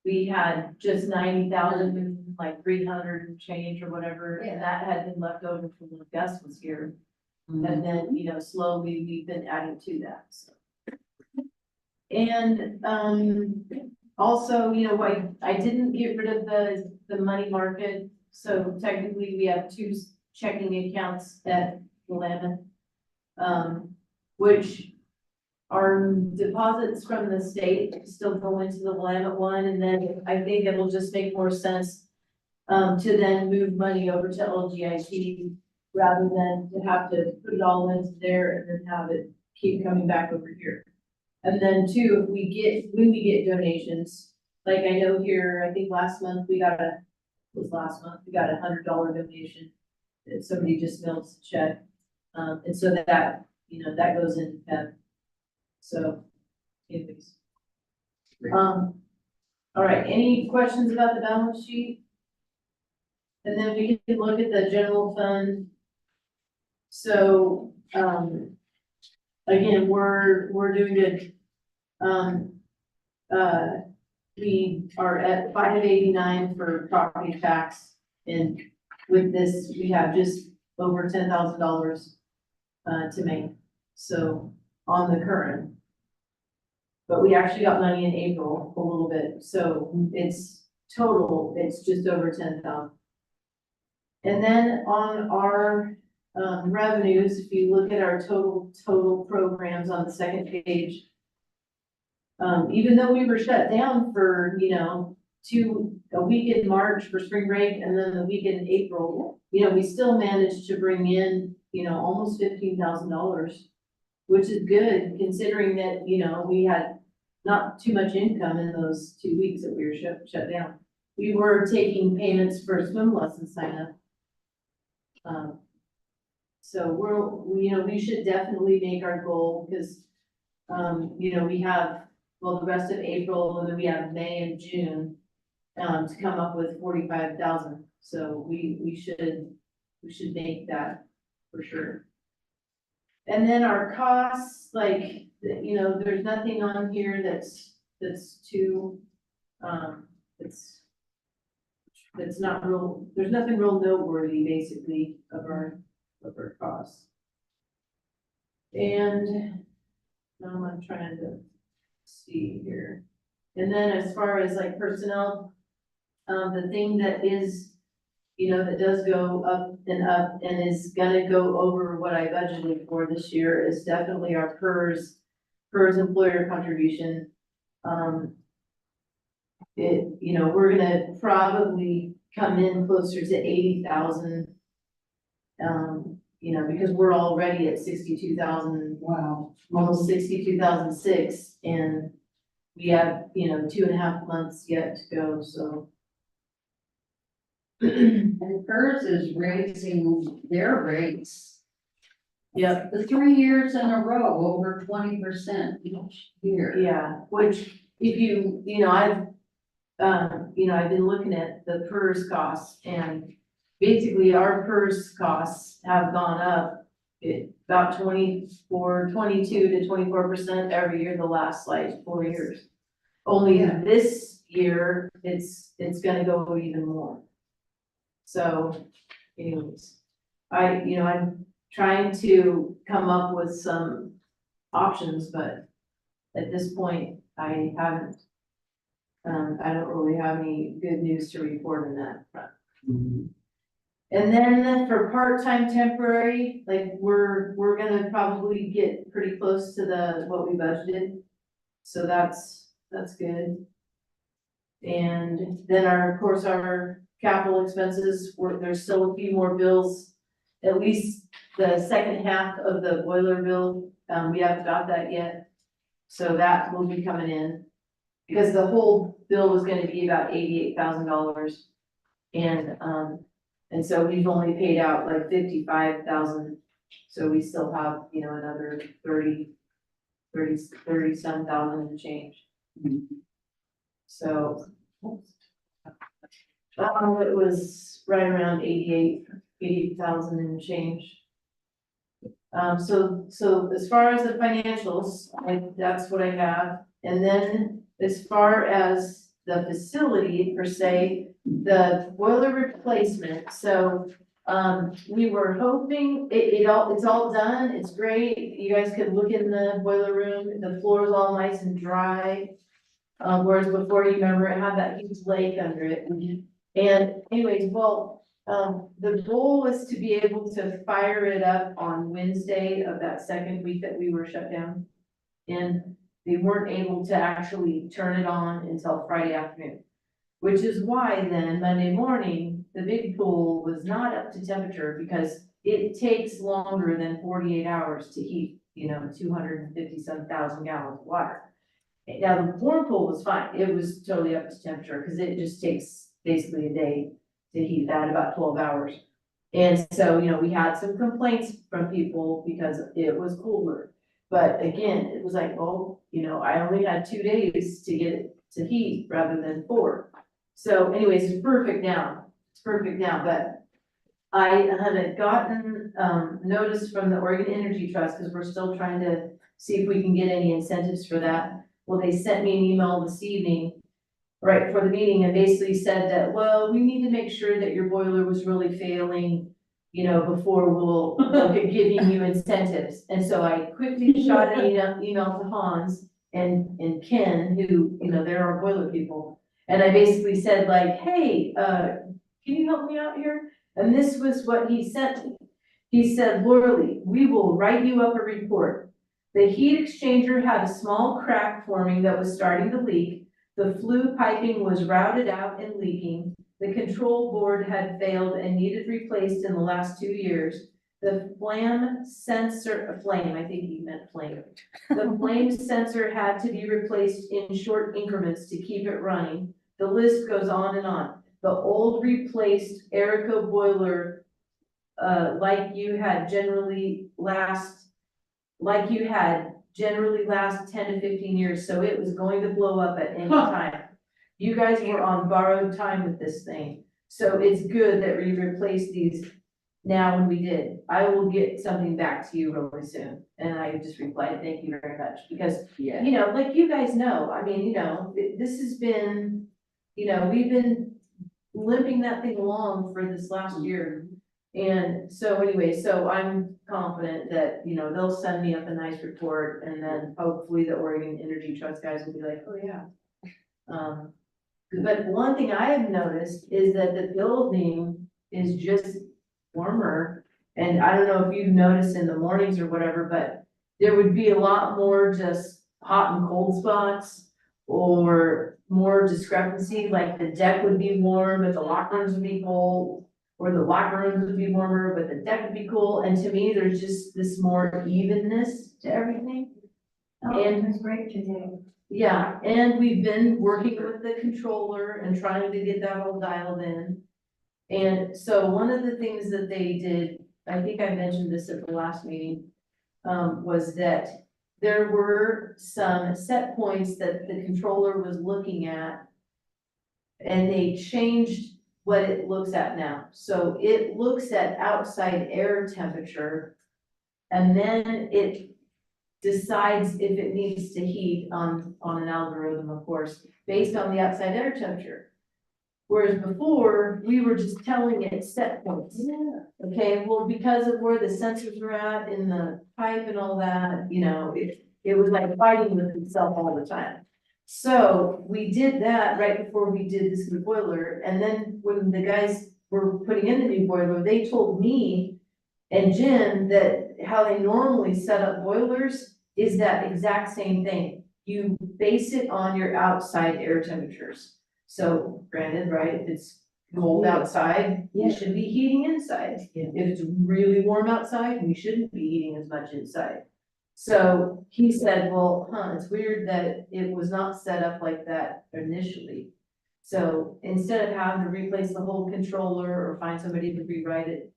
S5: we had just 90,000, like 300 and change or whatever, and that had been left over from when Gus was here. And then, slowly we've been adding to that, so. And, also, I didn't get rid of the money market, so technically we have two checking accounts at Willamette. Which are deposits from the state still go into the Willamette one, and then I think it'll just make more sense to then move money over to LGIP rather than to have to put it all into there and then have it keep coming back over here. And then two, when we get donations, like I know here, I think last month we got a $100 donation. That somebody just mailed us a check. And so that, that goes into PEP. So, anyways. All right, any questions about the balance sheet? And then we can look at the general fund. So, again, we're doing good. We are at 589 for property tax, and with this, we have just over $10,000 to make, so on the current. But we actually got money in April, a little bit, so it's total, it's just over 10,000. And then on our revenues, if you look at our total programs on the second page, Even though we were shut down for, you know, a week in March for spring break and then the week in April, you know, we still managed to bring in, you know, almost $15,000, which is good considering that, you know, we had not too much income in those 2 weeks that we were shut down. We were taking payments for swim lesson sign up. So you know, we should definitely make our goal because, you know, we have, well, the rest of April and then we have May and June to come up with 45,000. So we should make that for sure. And then our costs, like, you know, there's nothing on here that's too, that's not real, there's nothing real noteworthy basically of our costs. And now I'm trying to see here. And then as far as like personnel, the thing that is, you know, that does go up and is gonna go over what I budgeted for this year is definitely our PERS employer contribution. You know, we're gonna probably come in closer to 80,000. You know, because we're already at 62,000,
S2: Wow.
S5: almost 62,006, and we have, you know, 2.5 months yet to go, so.
S2: And hers is raising their rates.
S5: Yep,
S2: The 3 years in a row, over 20% each year.
S5: yeah, which if you know, I've been looking at the PERS costs and basically our PERS costs have gone up about 22 to 24% every year the last like 4 years. Only
S2: Yeah.
S5: this year, it's gonna go even more. So anyways, I'm trying to come up with some options, but at this point, I haven't. I don't really have any good news to report on that front. And then for part-time temporary, like we're gonna probably get pretty close to what we budgeted. So that's good. And then of course, our capital expenses, there's still a few more bills. At least the second half of the boiler bill, we haven't got that yet. So that will be coming in. Because the whole bill was gonna be about $88,000. And so we've only paid out like 55,000. So we still have, you know, another 30 some thousand and change. So. It was right around 88,000 and change. So as far as the financials, that's what I have. And then as far as the facility per se, the boiler replacement, so we were hoping it's all done, it's great. You guys could look in the boiler room, the floor is all nice and dry. Whereas before, you remember it had that huge lake under it. And anyways, well, the goal was to be able to fire it up on Wednesday of that second week that we were shut down. And they weren't able to actually turn it on until Friday afternoon. Which is why then Monday morning, the big pool was not up to temperature because it takes longer than 48 hours to heat, you know, 257,000 gallons of water. Now, the warm pool was fine. It was totally up to temperature because it just takes basically a day to heat that, about 12 hours. And so, you know, we had some complaints from people because it was cooler. But again, it was like, well, you know, I only had 2 days to get it to heat rather than 4. So anyways, it's perfect now. It's perfect now, but I had gotten notice from the Oregon Energy Trust because we're still trying to see if we can get any incentives for that. Well, they sent me an email this evening, right before the meeting, and basically said that, well, we need to make sure that your boiler was really failing, you know, before we'll look at giving you incentives. And so I quickly shot an email to Hans and Ken, who, you know, they're our boiler people. And I basically said like, hey, can you help me out here? And this was what he sent me. He said, Laura Lee, we will write you up a report. The heat exchanger had a small crack forming that was starting to leak. The flue piping was routed out and leaking. The control board had failed and needed replaced in the last 2 years. The flame sensor, flame, I think he meant flame. The flame sensor had to be replaced in short increments to keep it running. The list goes on and on. The old replaced Erico boiler, like you had generally last 10 to 15 years, so it was going to blow up at any time. You guys were on borrowed time with this thing, so it's good that we replaced these now when we did. I will get something back to you really soon, and I just replied, thank you very much, because,
S2: Yeah.
S5: you know, like you guys know, I mean, you know, this has been, you know, we've been limping that thing along for this last year. And so anyway, so I'm confident that, you know, they'll send me up a nice report, and then hopefully the Oregon Energy Trust guys will be like, oh yeah. But one thing I have noticed is that the building is just warmer. And I don't know if you've noticed in the mornings or whatever, but there would be a lot more just hot and cold spots, or more discrepancy, like the deck would be warm, but the locker rooms would be cold. Or the locker rooms would be warmer, but the deck would be cool, and to me, there's just this more evenness to everything.
S4: Oh,
S5: And-
S4: it was great today.
S5: Yeah, and we've been working with the controller and trying to get that all dialed in. And so one of the things that they did, I think I mentioned this at the last meeting, was that there were some set points that the controller was looking at. And they changed what it looks at now. So it looks at outside air temperature. And then it decides if it needs to heat on an algorithm, of course, based on the outside air temperature. Whereas before, we were just telling it set points. Okay, well, because of where the sensors were at in the pipe and all that, you know, it was like fighting with itself all the time. So we did that right before we did this new boiler, and then when the guys were putting in the new boiler, they told me and Jen that how they normally set up boilers is that exact same thing. You base it on your outside air temperatures. So granted, right, if it's cold outside, you should be heating inside. If it's really warm outside, we shouldn't be heating as much inside. So he said, well, it's weird that it was not set up like that initially. So instead of having to replace the whole controller or find somebody to rewrite it,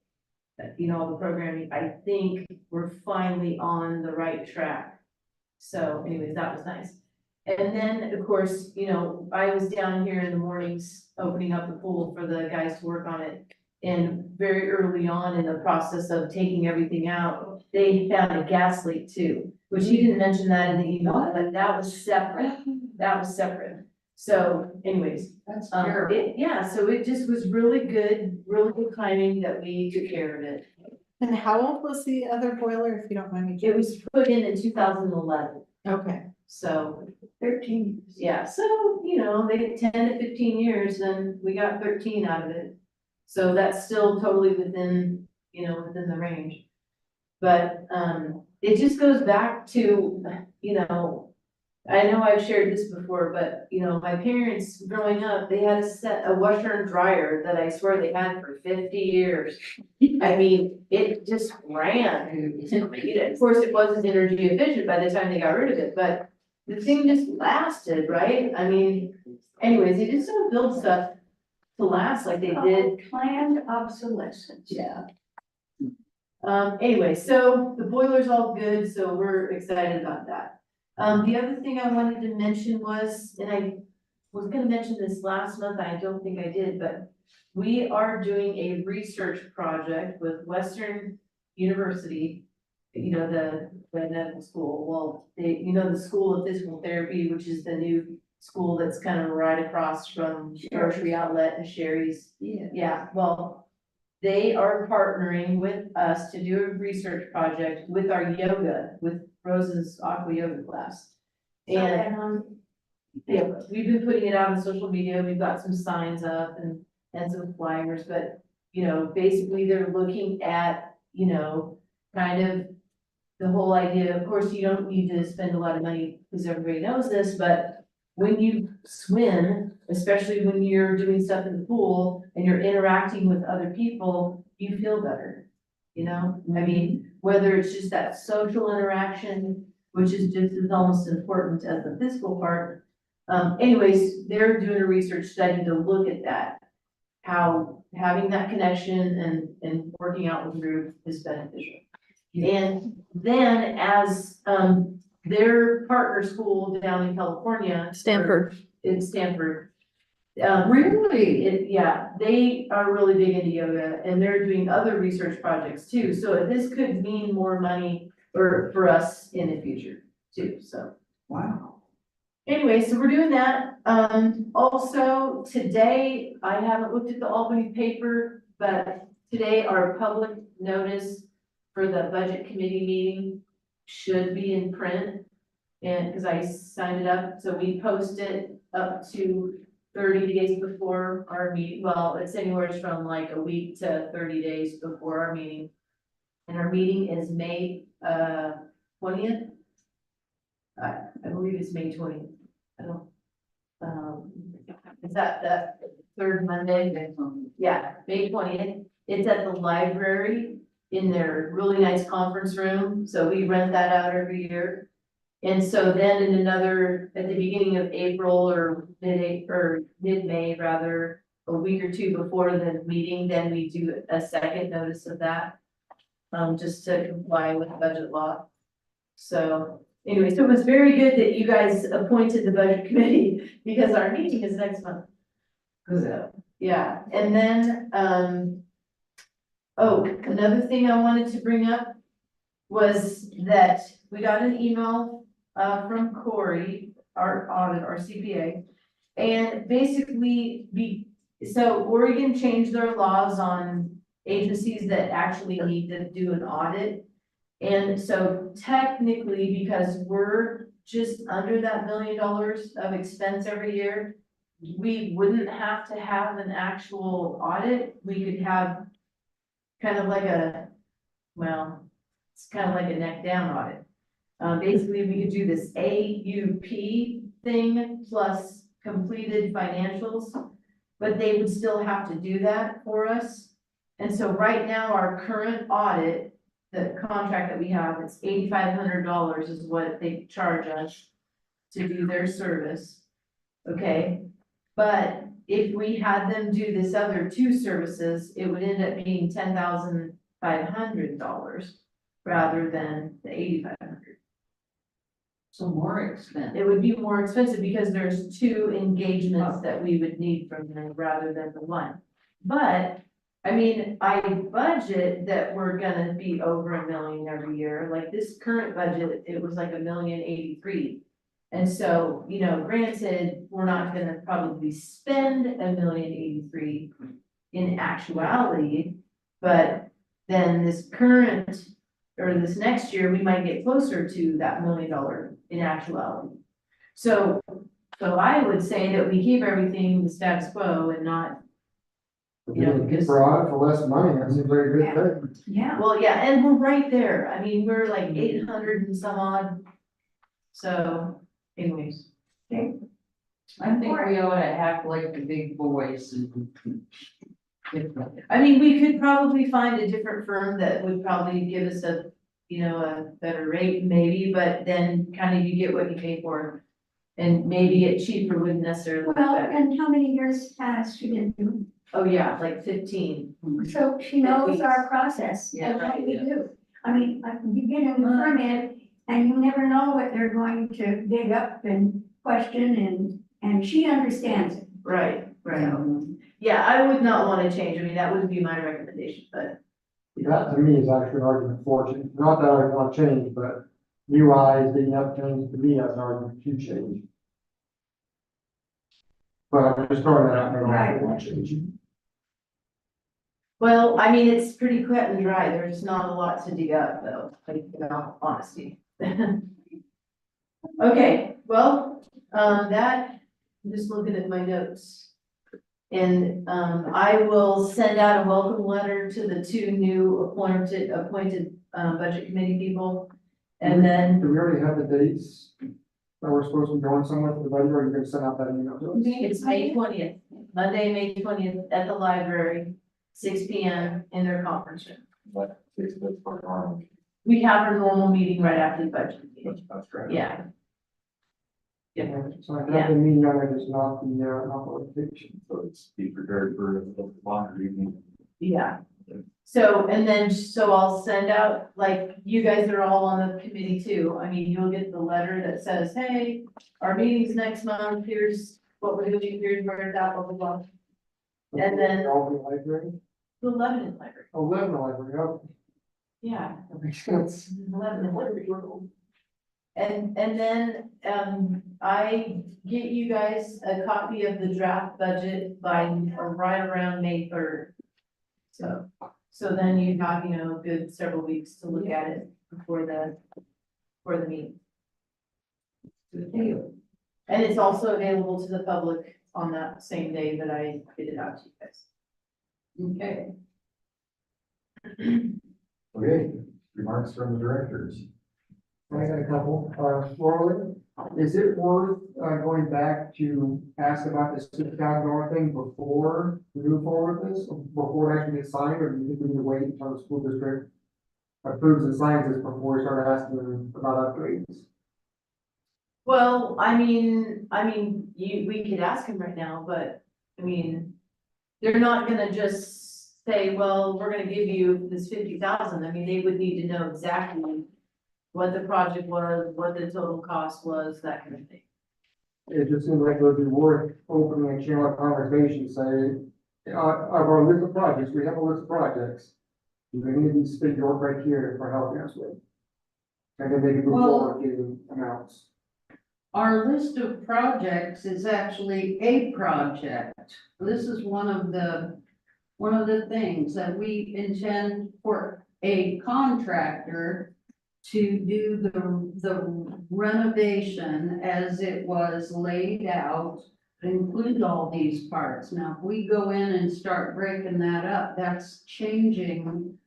S5: you know, all the programming, I think we're finally on the right track. So anyways, that was nice. And then, of course, you know, I was down here in the mornings opening up the pool for the guys to work on it. And very early on in the process of taking everything out, they found a gas leak too, which he didn't mention that in the email, but that was separate. That was separate. So anyways,
S2: That's terrible.
S5: yeah, so it just was really good timing that we took care of it.
S8: And how old was the other boiler, if you don't mind me?
S5: It was put in 2011,
S8: Okay,
S5: so
S4: 13.
S5: yeah, so, you know, they get 10 to 15 years, then we got 13 out of it. So that's still totally within, you know, within the range. But, it just goes back to, you know, I know I've shared this before, but, you know, my parents growing up, they had a washer and dryer that I swear they had for 50 years. I mean, it just ran. Of course, it wasn't energy efficient by the time they got rid of it, but the thing just lasted, right? I mean, anyways, they just don't build stuff to last like they did.
S4: Planned obsolescence.
S2: Yeah.
S5: Anyway, so the boiler's all good, so we're excited about that. The other thing I wanted to mention was, and I was gonna mention this last month, I don't think I did, but we are doing a research project with Western University, you know, the medical school. Well, you know, the School of Physical Therapy, which is the new school that's kind of right across from Grocery Outlet and Sherry's.
S2: Yeah.
S5: Yeah, well, they are partnering with us to do a research project with our yoga, with Rose's aqua yoga class. And yeah, we've been putting it out on social media, we've got some signs up and some flyers, but, you know, basically they're looking at, you know, kind of the whole idea, of course, you don't need to spend a lot of money, because everybody knows this, but when you swim, especially when you're doing stuff in the pool and you're interacting with other people, you feel better. You know, I mean, whether it's just that social interaction, which is just as almost important as the physical part. Anyways, they're doing a research study to look at that, how having that connection and working out with a group is beneficial. And then as, their partner school down in California.
S7: Stanford.
S5: In Stanford.
S2: Really?
S5: Yeah, they are really big into yoga and they're doing other research projects too. So this could mean more money for us in the future too, so.
S2: Wow.
S5: Anyway, so we're doing that. Also today, I haven't looked at the Albany paper, but today our public notice for the budget committee meeting should be in print. And because I signed it up, so we post it up to 30 days before our meeting. Well, it's anywhere from like a week to 30 days before our meeting. And our meeting is May 20th. I believe it's May 20th. I don't, is that the third Monday? Yeah, May 20th. It's at the library in their really nice conference room. So we rent that out every year. And so then in another, at the beginning of April or mid-May rather, a week or two before the meeting, then we do a second notice of that. Just to comply with budget law. So anyway, so it was very good that you guys appointed the budget committee because our meeting is next month. So, yeah, and then, oh, another thing I wanted to bring up was that we got an email from Corey, our CPA, and basically so Oregon changed their laws on agencies that actually need to do an audit. And so technically, because we're just under that $1 million of expense every year, we wouldn't have to have an actual audit. We could have kind of like it's kind of like a neck down audit. Basically, we could do this AUP thing plus completed financials, but they would still have to do that for us. And so right now, our current audit, the contract that we have, it's $8,500 is what they charge us to do their service. Okay, but if we had them do this other two services, it would end up being $10,500 rather than the $8,500.
S2: So more expensive.
S5: It would be more expensive because there's two engagements that we would need from them rather than the one. But I mean, I budget that we're gonna be over $1 million every year. Like this current budget, it was like $1,083,000. And so, you know, granted, we're not gonna probably spend $1,083,000 in actuality, but then this current or this next year, we might get closer to that $1 million in actuality. So I would say that we keep everything the status quo and not. You know, because,
S6: For audit for less money, that seems like a good thing.
S4: Yeah.
S5: well, yeah, and we're right there. I mean, we're like 800 and some odd. So anyways.
S2: I think we ought to act like the big boys and.
S5: I mean, we could probably find a different firm that would probably give us a, you know, a better rate maybe, but then kind of you get what you pay for. And maybe it cheaper wouldn't necessarily. be
S4: Well,
S5: better.
S4: and how many years has she been doing?
S5: Oh, yeah, like 15.
S4: So she knows our process
S2: Yeah,
S4: and what we
S2: yeah.
S4: do. I mean, like, you get a permit and you never know what they're going to dig up and question and she understands it.
S5: Right, right. Yeah, I would not want to change. I mean, that would be my recommendation, but
S6: That to me is actually an argument for change. Not that I want to change, but new eyes, being up change to me as an argument to change. But I'm just throwing that out there. I don't want to change.
S5: well, I mean, it's pretty cut and dry. There's not a lot to dig up though, like, in all honesty. Okay, well, I'm just looking at my notes. And, I will send out a welcome letter to the two new appointed, budget committee people. And then
S6: Do we already have the dates that we're supposed to be going somewhere for the budget, or are you gonna send out that email to us?
S5: it's May 20th, Monday, May 20th, at the library, 6 P.M. in their conference room.
S3: But it's for our,
S5: We have our normal meeting right after the budget meeting,
S3: that's right.
S5: yeah. Yeah,
S6: So I have the meeting on it, it's not the, not the location.
S3: So it's be prepared for the longer evening.
S5: yeah. So, and then, so I'll send out, like, you guys are all on the committee too. I mean, you'll get the letter that says, hey, our meeting's next month, here's what we're doing, here's where it's at, blah, blah, blah. And then-
S6: All the library,
S5: The Lebanon Library,
S6: 11 library, oh,
S5: yeah,
S6: that makes sense.
S5: Lebanon Library. And then, I get you guys a copy of the draft budget by, or right around May 3rd. So then you have, you know, a good several weeks to look at it before the meeting. And it's also available to the public on that same day that I get it out to you guys.
S2: Okay.
S3: Okay, remarks from the directors.
S6: I got a couple, Laura, is it worth, going back to ask about this $50,000 thing before we move forward with this, before it actually gets signed, or do you think we need to wait until the school district approves and signs this before we start asking them about upgrades?
S5: Well, I mean, we could ask them right now, but, I mean, they're not gonna just say, well, we're gonna give you this 50,000. I mean, they would need to know exactly what the project was, what the total cost was, that kind of thing.
S6: It just seems like it would be worth opening a channel of conversation, say, of our list of projects, we have a list of projects. Do any of these fit your criteria for helping us with? And then they can move
S2: Well-
S6: forward to amounts.
S2: Our list of projects is actually a project. This is one of the things that we intend for a contractor to do the renovation as it was laid out, include all these parts. Now, if we go in and start breaking that up, that's changing,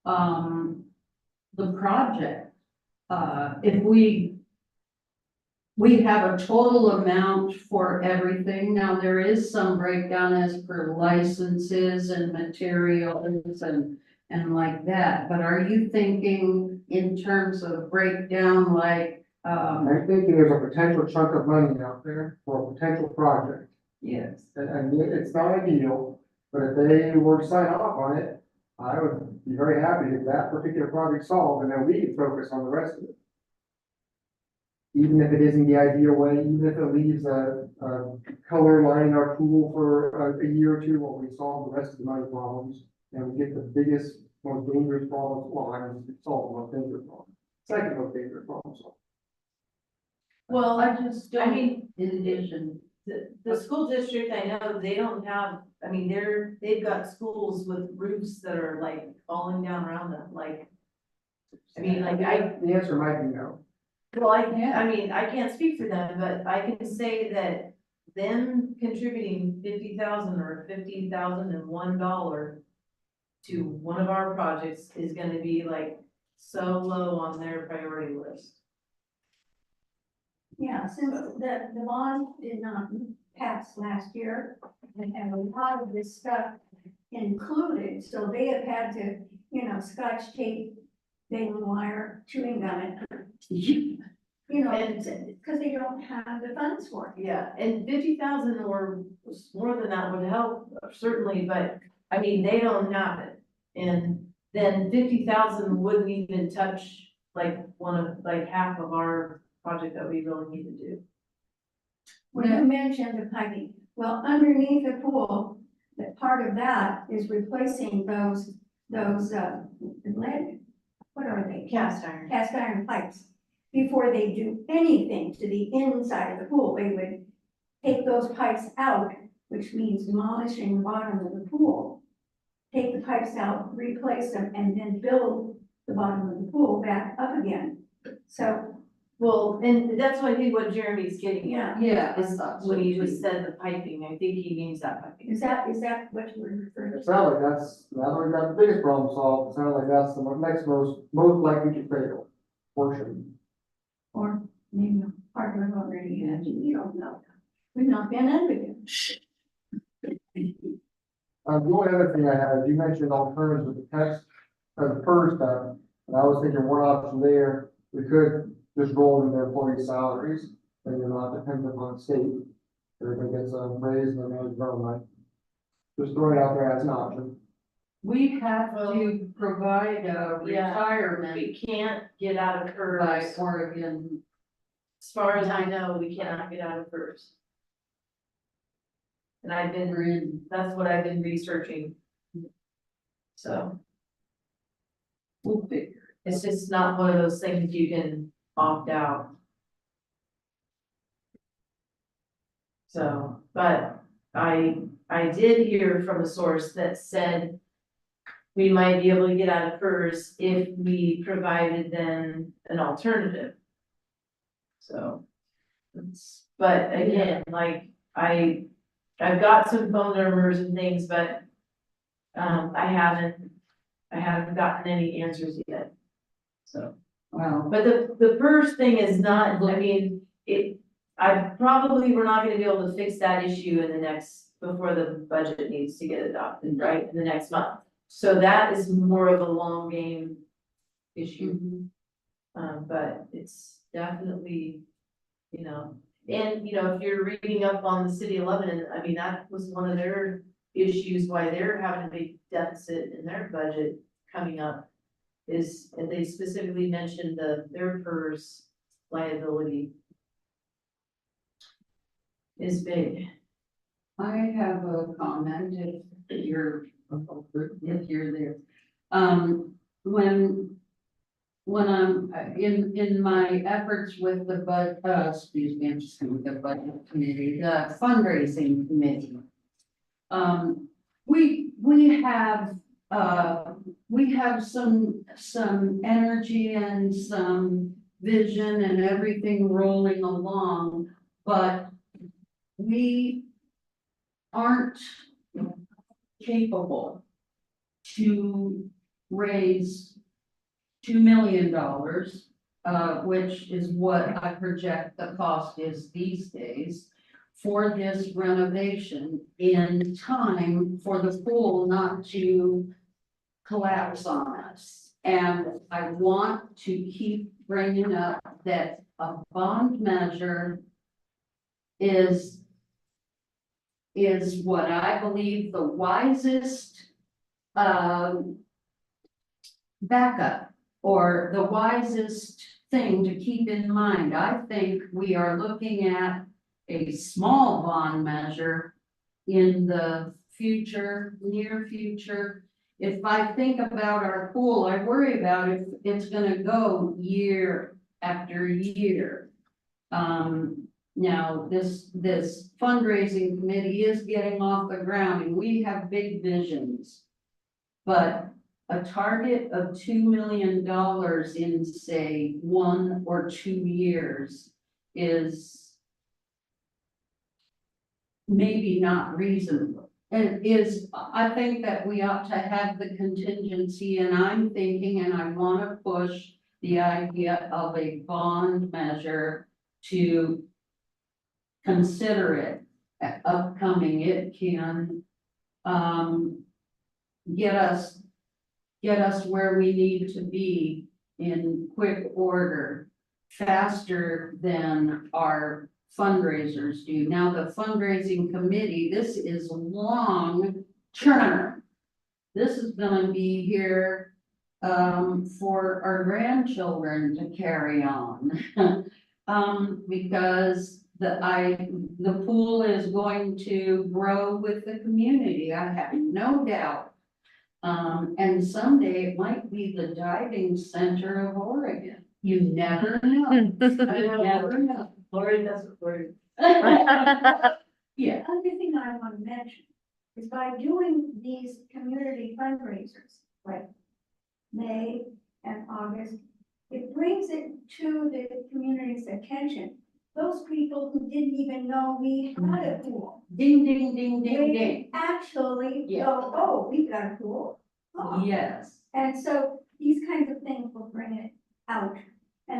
S2: the project. If we have a total amount for everything. Now, there is some breakdown as per licenses and materials and like that. But are you thinking in terms of breakdown like,
S6: I'm thinking there's a potential chunk of money out there for a potential project.
S2: yes.
S6: And it's not ideal, but if they were to sign off on it, I would be very happy if that particular project solved, and then we could focus on the rest of it. Even if it isn't the ideal way, even if it leaves a color line in our pool for a year or two while we solve the rest of the money problems, and we get the biggest, most dangerous problems, well, I mean, solve the most dangerous problem. Second most dangerous problem solved.
S5: Well,
S2: I just
S5: I
S2: don't
S5: mean,
S2: envision.
S5: the school district, I know, they don't have, I mean, they've got schools with roofs that are like falling down around them, like. I mean, like,
S6: The answer might be no.
S5: well, I mean, I can't speak for them, but I can say that them contributing 50,000 or $50,001 to one of our projects is gonna be like so low on their priority list.
S4: Yeah, since the bond did not pass last year, and a lot of this stuff included, so they have had to, scotch tape, baling wire, chewing gum it. Because they don't have the funds for it.
S5: Yeah, and 50,000 or more than that would help, certainly, but I mean, they don't have it. And then 50,000 wouldn't even touch like half of our project that we really need to do.
S4: When you mentioned the piping, well, underneath the pool, that part of that is replacing those lead, what are they?
S5: Cast iron.
S4: Cast iron pipes. Before they do anything to the inside of the pool, they would take those pipes out, which means demolishing the bottom of the pool. Take the pipes out, replace them, and then build the bottom of the pool back up again. So,
S5: Well, and that's what I think what Jeremy's getting at.
S2: Yeah.
S5: Is when he just said the piping, I think he means that piping.
S4: is that what you were referring
S6: It
S4: to?
S6: sounds like now that we've got the biggest problem solved, it sounds like that's the next most likely to fail. portion.
S4: Or maybe a partner already has, you don't know. We've not been under it.
S6: The only other thing I had, you mentioned alternatives with the text of the PERS stuff, and I was thinking one option there, we could just roll in their employee salaries, and you're not dependent on the state. Everybody gets a raise and then goes government. Just throwing it out there as an option.
S2: We have to provide a
S5: Yeah.
S2: retirement
S5: We can't get out of
S2: by
S5: PERS.
S2: Oregon.
S5: As far as I know, we cannot get out of PERS. And that's what I've been researching. So
S2: We'll figure.
S5: it's just not one of those things you can opt out. So, but I did hear from a source that said we might be able to get out of PERS if we provided them an alternative. So, but again, like, I've got some phone numbers and things, but, I haven't gotten any answers yet. So,
S2: Well,
S5: but the PERS thing is not, I mean, we're not gonna be able to fix that issue before the budget needs to get adopted, right, in the next month. So that is more of a long game issue. But it's definitely, and, if you're reading up on the city of Lebanon, I mean, that was one of their issues, why they're having a big deficit in their budget coming up. And they specifically mentioned their PERS liability is big.
S2: I have a comment if you're there. When I'm in my efforts with the I'm just with the budget committee, the fundraising committee. We have some energy and some vision and everything rolling along, but we aren't capable to raise $2 million, which is what I project the cost is these days for this renovation in time for the pool not to collapse on us. And I want to keep bringing up that a bond measure is what I believe the wisest backup or the wisest thing to keep in mind. I think we are looking at a small bond measure in the near future. If I think about our pool, I worry about if it's gonna go year after year. Now, this fundraising committee is getting off the ground and we have big visions. But a target of $2 million in, say, 1 or 2 years is maybe not reasonable. And I think that we ought to have the contingency, and I'm thinking, and I want to push the idea of a bond measure to consider it upcoming. It can get us where we need to be in quick order, faster than our fundraisers do. Now, the fundraising committee, this is long term. This is gonna be here for our grandchildren to carry on. Because the pool is going to grow with the community, I have no doubt. And someday it might be the diving center of Oregon. You never know.
S5: I
S2: You
S5: know.
S2: never know.
S5: Lori, that's what Lori.
S2: Yeah.
S4: Other thing I want to mention is by doing these community fundraisers, like May and August, it brings it to the community's attention. Those people who didn't even know we had a pool.
S2: Ding, ding, ding, ding, ding.
S4: Actually,
S2: Yeah.
S4: go, oh, we've got a pool. Oh.
S2: Yes.
S4: And so these kinds of things will bring it out. And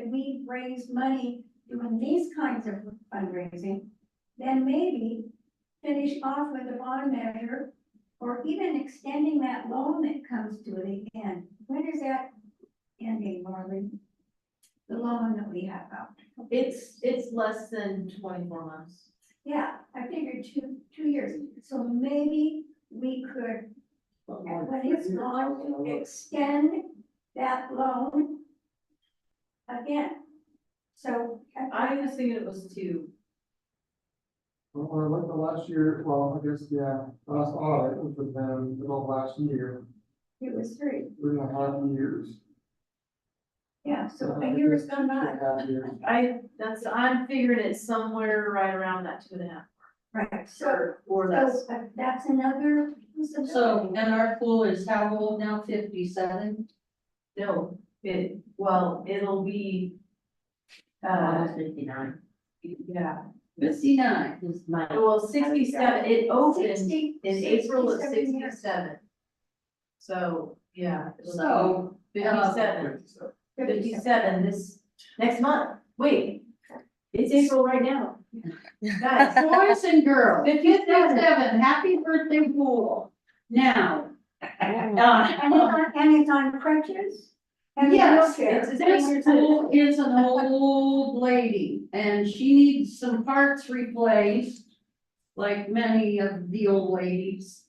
S4: that we raise money doing these kinds of fundraising, then maybe finish off with a bond measure or even extending that loan that comes to the end. When is that ending, Marley? The loan that we have out.
S5: It's less than 24 months.
S4: Yeah, I figured 2 years. So maybe we could, when it's gone, extend that loan again. So.
S5: I was thinking it was 2.
S6: Well, when I looked at last year, well, I guess, yeah, last audit, which was then the last year,
S4: It was 3.
S6: 3.5 years.
S4: Yeah, so a year has gone by.
S6: 2.5 years.
S5: I'm figuring it's somewhere right around that 2.5.
S4: Right, so,
S5: Or less.
S4: that's another
S2: So,
S4: possibility.
S2: and our pool is how old now, 57?
S5: No, it'll be,
S1: 59.
S5: yeah,
S2: 59.
S1: Is my.
S5: well, 67, it opened
S4: 60
S5: in April of
S4: 67 years.
S5: 67. So, yeah. it'll be
S2: So,
S5: 57, 57 this, next month, wait, it's April right now. Guys,
S2: boys and girls,
S5: 57.
S2: 57, happy birthday pool. Now,
S4: And it's on crutches? And a
S2: yes,
S4: wheelchair.
S2: this pool is an old lady and she needs some parts replaced, like many of the old ladies.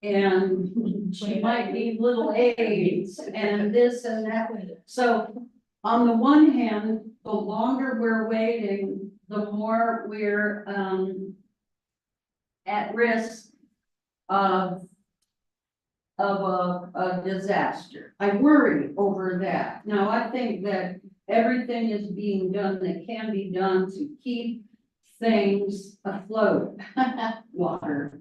S2: And she might need little aids and this and that. So on the one hand, the longer we're waiting, the more we're, at risk of a disaster. I worry over that. Now, I think that everything is being done that can be done to keep things afloat, water.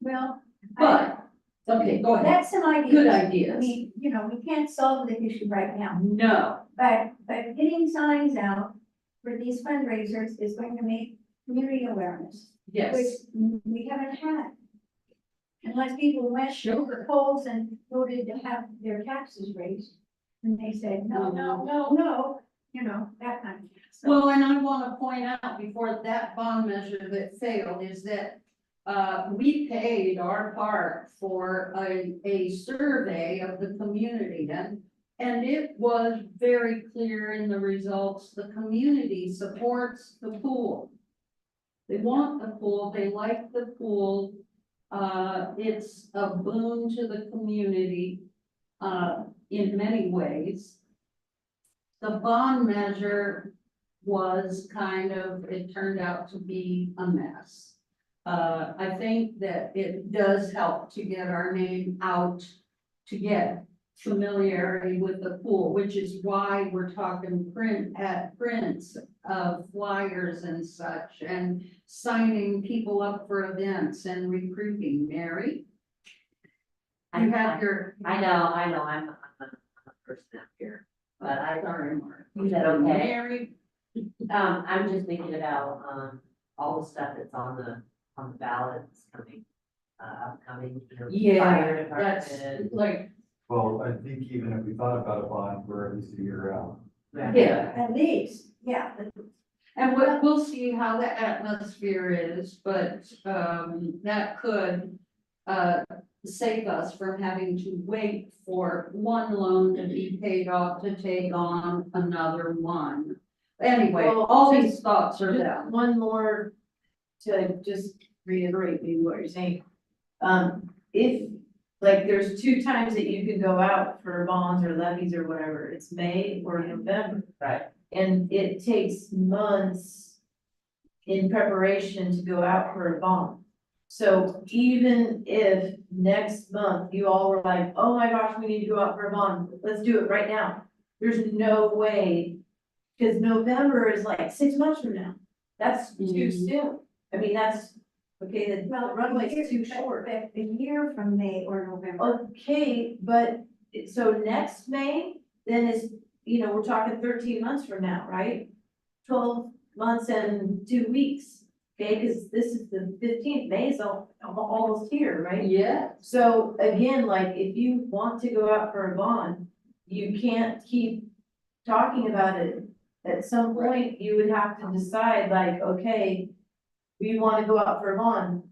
S4: Well,
S2: But, okay, go ahead.
S4: that's some ideas.
S2: Good
S4: I
S2: ideas.
S4: mean, we can't solve the issue right now,
S2: No,
S4: but getting signs out for these fundraisers is going to make community awareness, which
S2: yes,
S4: we haven't had. Unless people went to the polls and voted to have their taxes raised, and they said, no, that kind of. So,
S2: well, and I want to point out before that bond measure that failed is that we paid our part for a survey of the community and it was very clear in the results, the community supports the pool. They want the pool, they like the pool. It's a boon to the community, in many ways. The bond measure was it turned out to be a mess. I think that it does help to get our name out, to get familiarity with the pool, which is why we're talking prints of flyers and such, and signing people up for events and recruiting. Mary? You have your.
S1: I know, I'm a person up here, but
S2: Sorry, Mark.
S1: Is that okay?
S2: Mary?
S1: I'm just thinking about, all the stuff that's on the ballot that's coming, upcoming, fire
S2: Yeah, that's
S1: department.
S2: like,
S3: Well, I think even if we thought about a bond, we're at least a year out.
S2: yeah.
S4: at least, yeah.
S2: And we'll see how the atmosphere is, but, that could, save us from having to wait for one loan to be paid off to take on another one. Anyway,
S5: Well,
S2: all these thoughts are
S5: Just
S2: down.
S5: one more to just reiterate maybe what you're saying. If, like, there's 2 times that you can go out for bonds or levies or whatever, it's May or November.
S1: Right.
S5: And it takes months in preparation to go out for a bond. So even if next month you all were like, oh my gosh, we need to go out for a bond, let's do it right now. There's no way, because November is like 6 months from now. That's too
S2: Mhm.
S5: soon. I mean, that's, okay, the runway is too short.
S4: A year from May or November.
S5: Okay, but, so next May, then is, we're talking 13 months from now, right? 12 months and 2 weeks, okay, because this is the 15th, May is almost here, right?
S2: Yeah.
S5: So again, like, if you want to go out for a bond, you can't keep talking about it, at some point, you would have to decide like, okay, we wanna go out for a bond.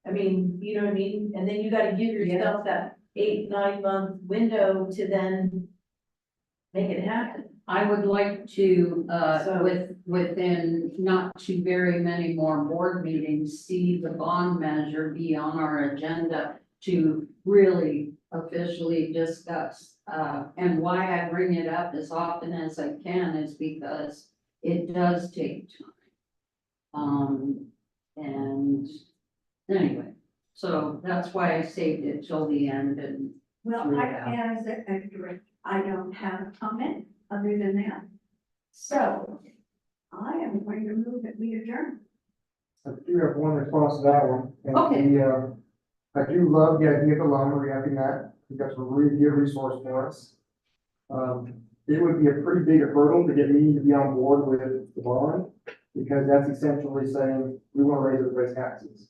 S5: I mean, you know what I mean? And then you gotta give yourself that 8, 9 month window to then make it happen.
S2: I would like to,
S5: So-
S2: within not too very many more board meetings, see the bond measure be on our agenda to really officially discuss. And why I bring it up as often as I can is because it does take time. And anyway, so that's why I saved it till the end and.
S4: Well,
S2: Yeah.
S4: as a director, I don't have a comment other than that. So I am going to move that we adjourn.
S6: I do have one response to that one. And
S2: Okay.
S6: I do love the idea of the loan, reacting that, I think that's a really good resource for us. It would be a pretty big hurdle to get me to be on board with the bond, because that's essentially saying, we want to raise everybody's taxes.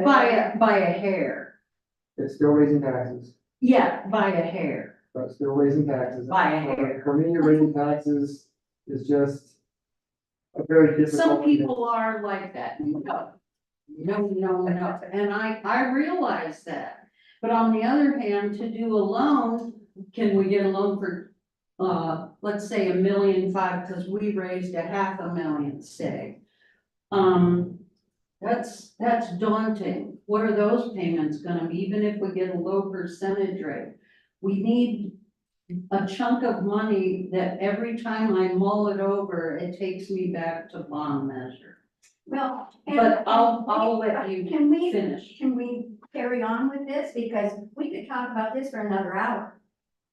S2: By a hair.
S6: It's still raising taxes,
S2: Yeah, by a hair.
S6: but still raising taxes.
S2: By a hair.
S6: For me, raising taxes is just a very difficult.
S2: Some people are like that. No, no, and I realize that. But on the other hand, to do a loan, can we get a loan for, let's say $1.5 million, because we raised $500,000, say. That's daunting. What are those payments gonna be, even if we get a low percentage rate? We need a chunk of money that every time I mull it over, it takes me back to bond measure.
S4: Well. and-
S2: But I'll let you
S4: Can we,
S2: finish.
S4: can we carry on with this? Because we could talk about this for another hour.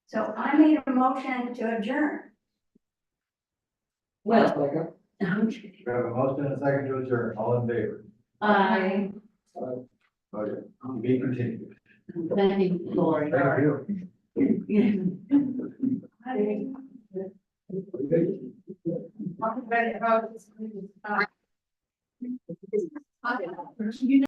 S4: So I made a motion to adjourn.
S2: Well,
S6: Second.
S2: okay.
S3: We have a motion and a second to adjourn, all in favor?
S2: I,
S3: Okay, be continued.
S2: thank you, Lori.
S3: Thank you.
S8: You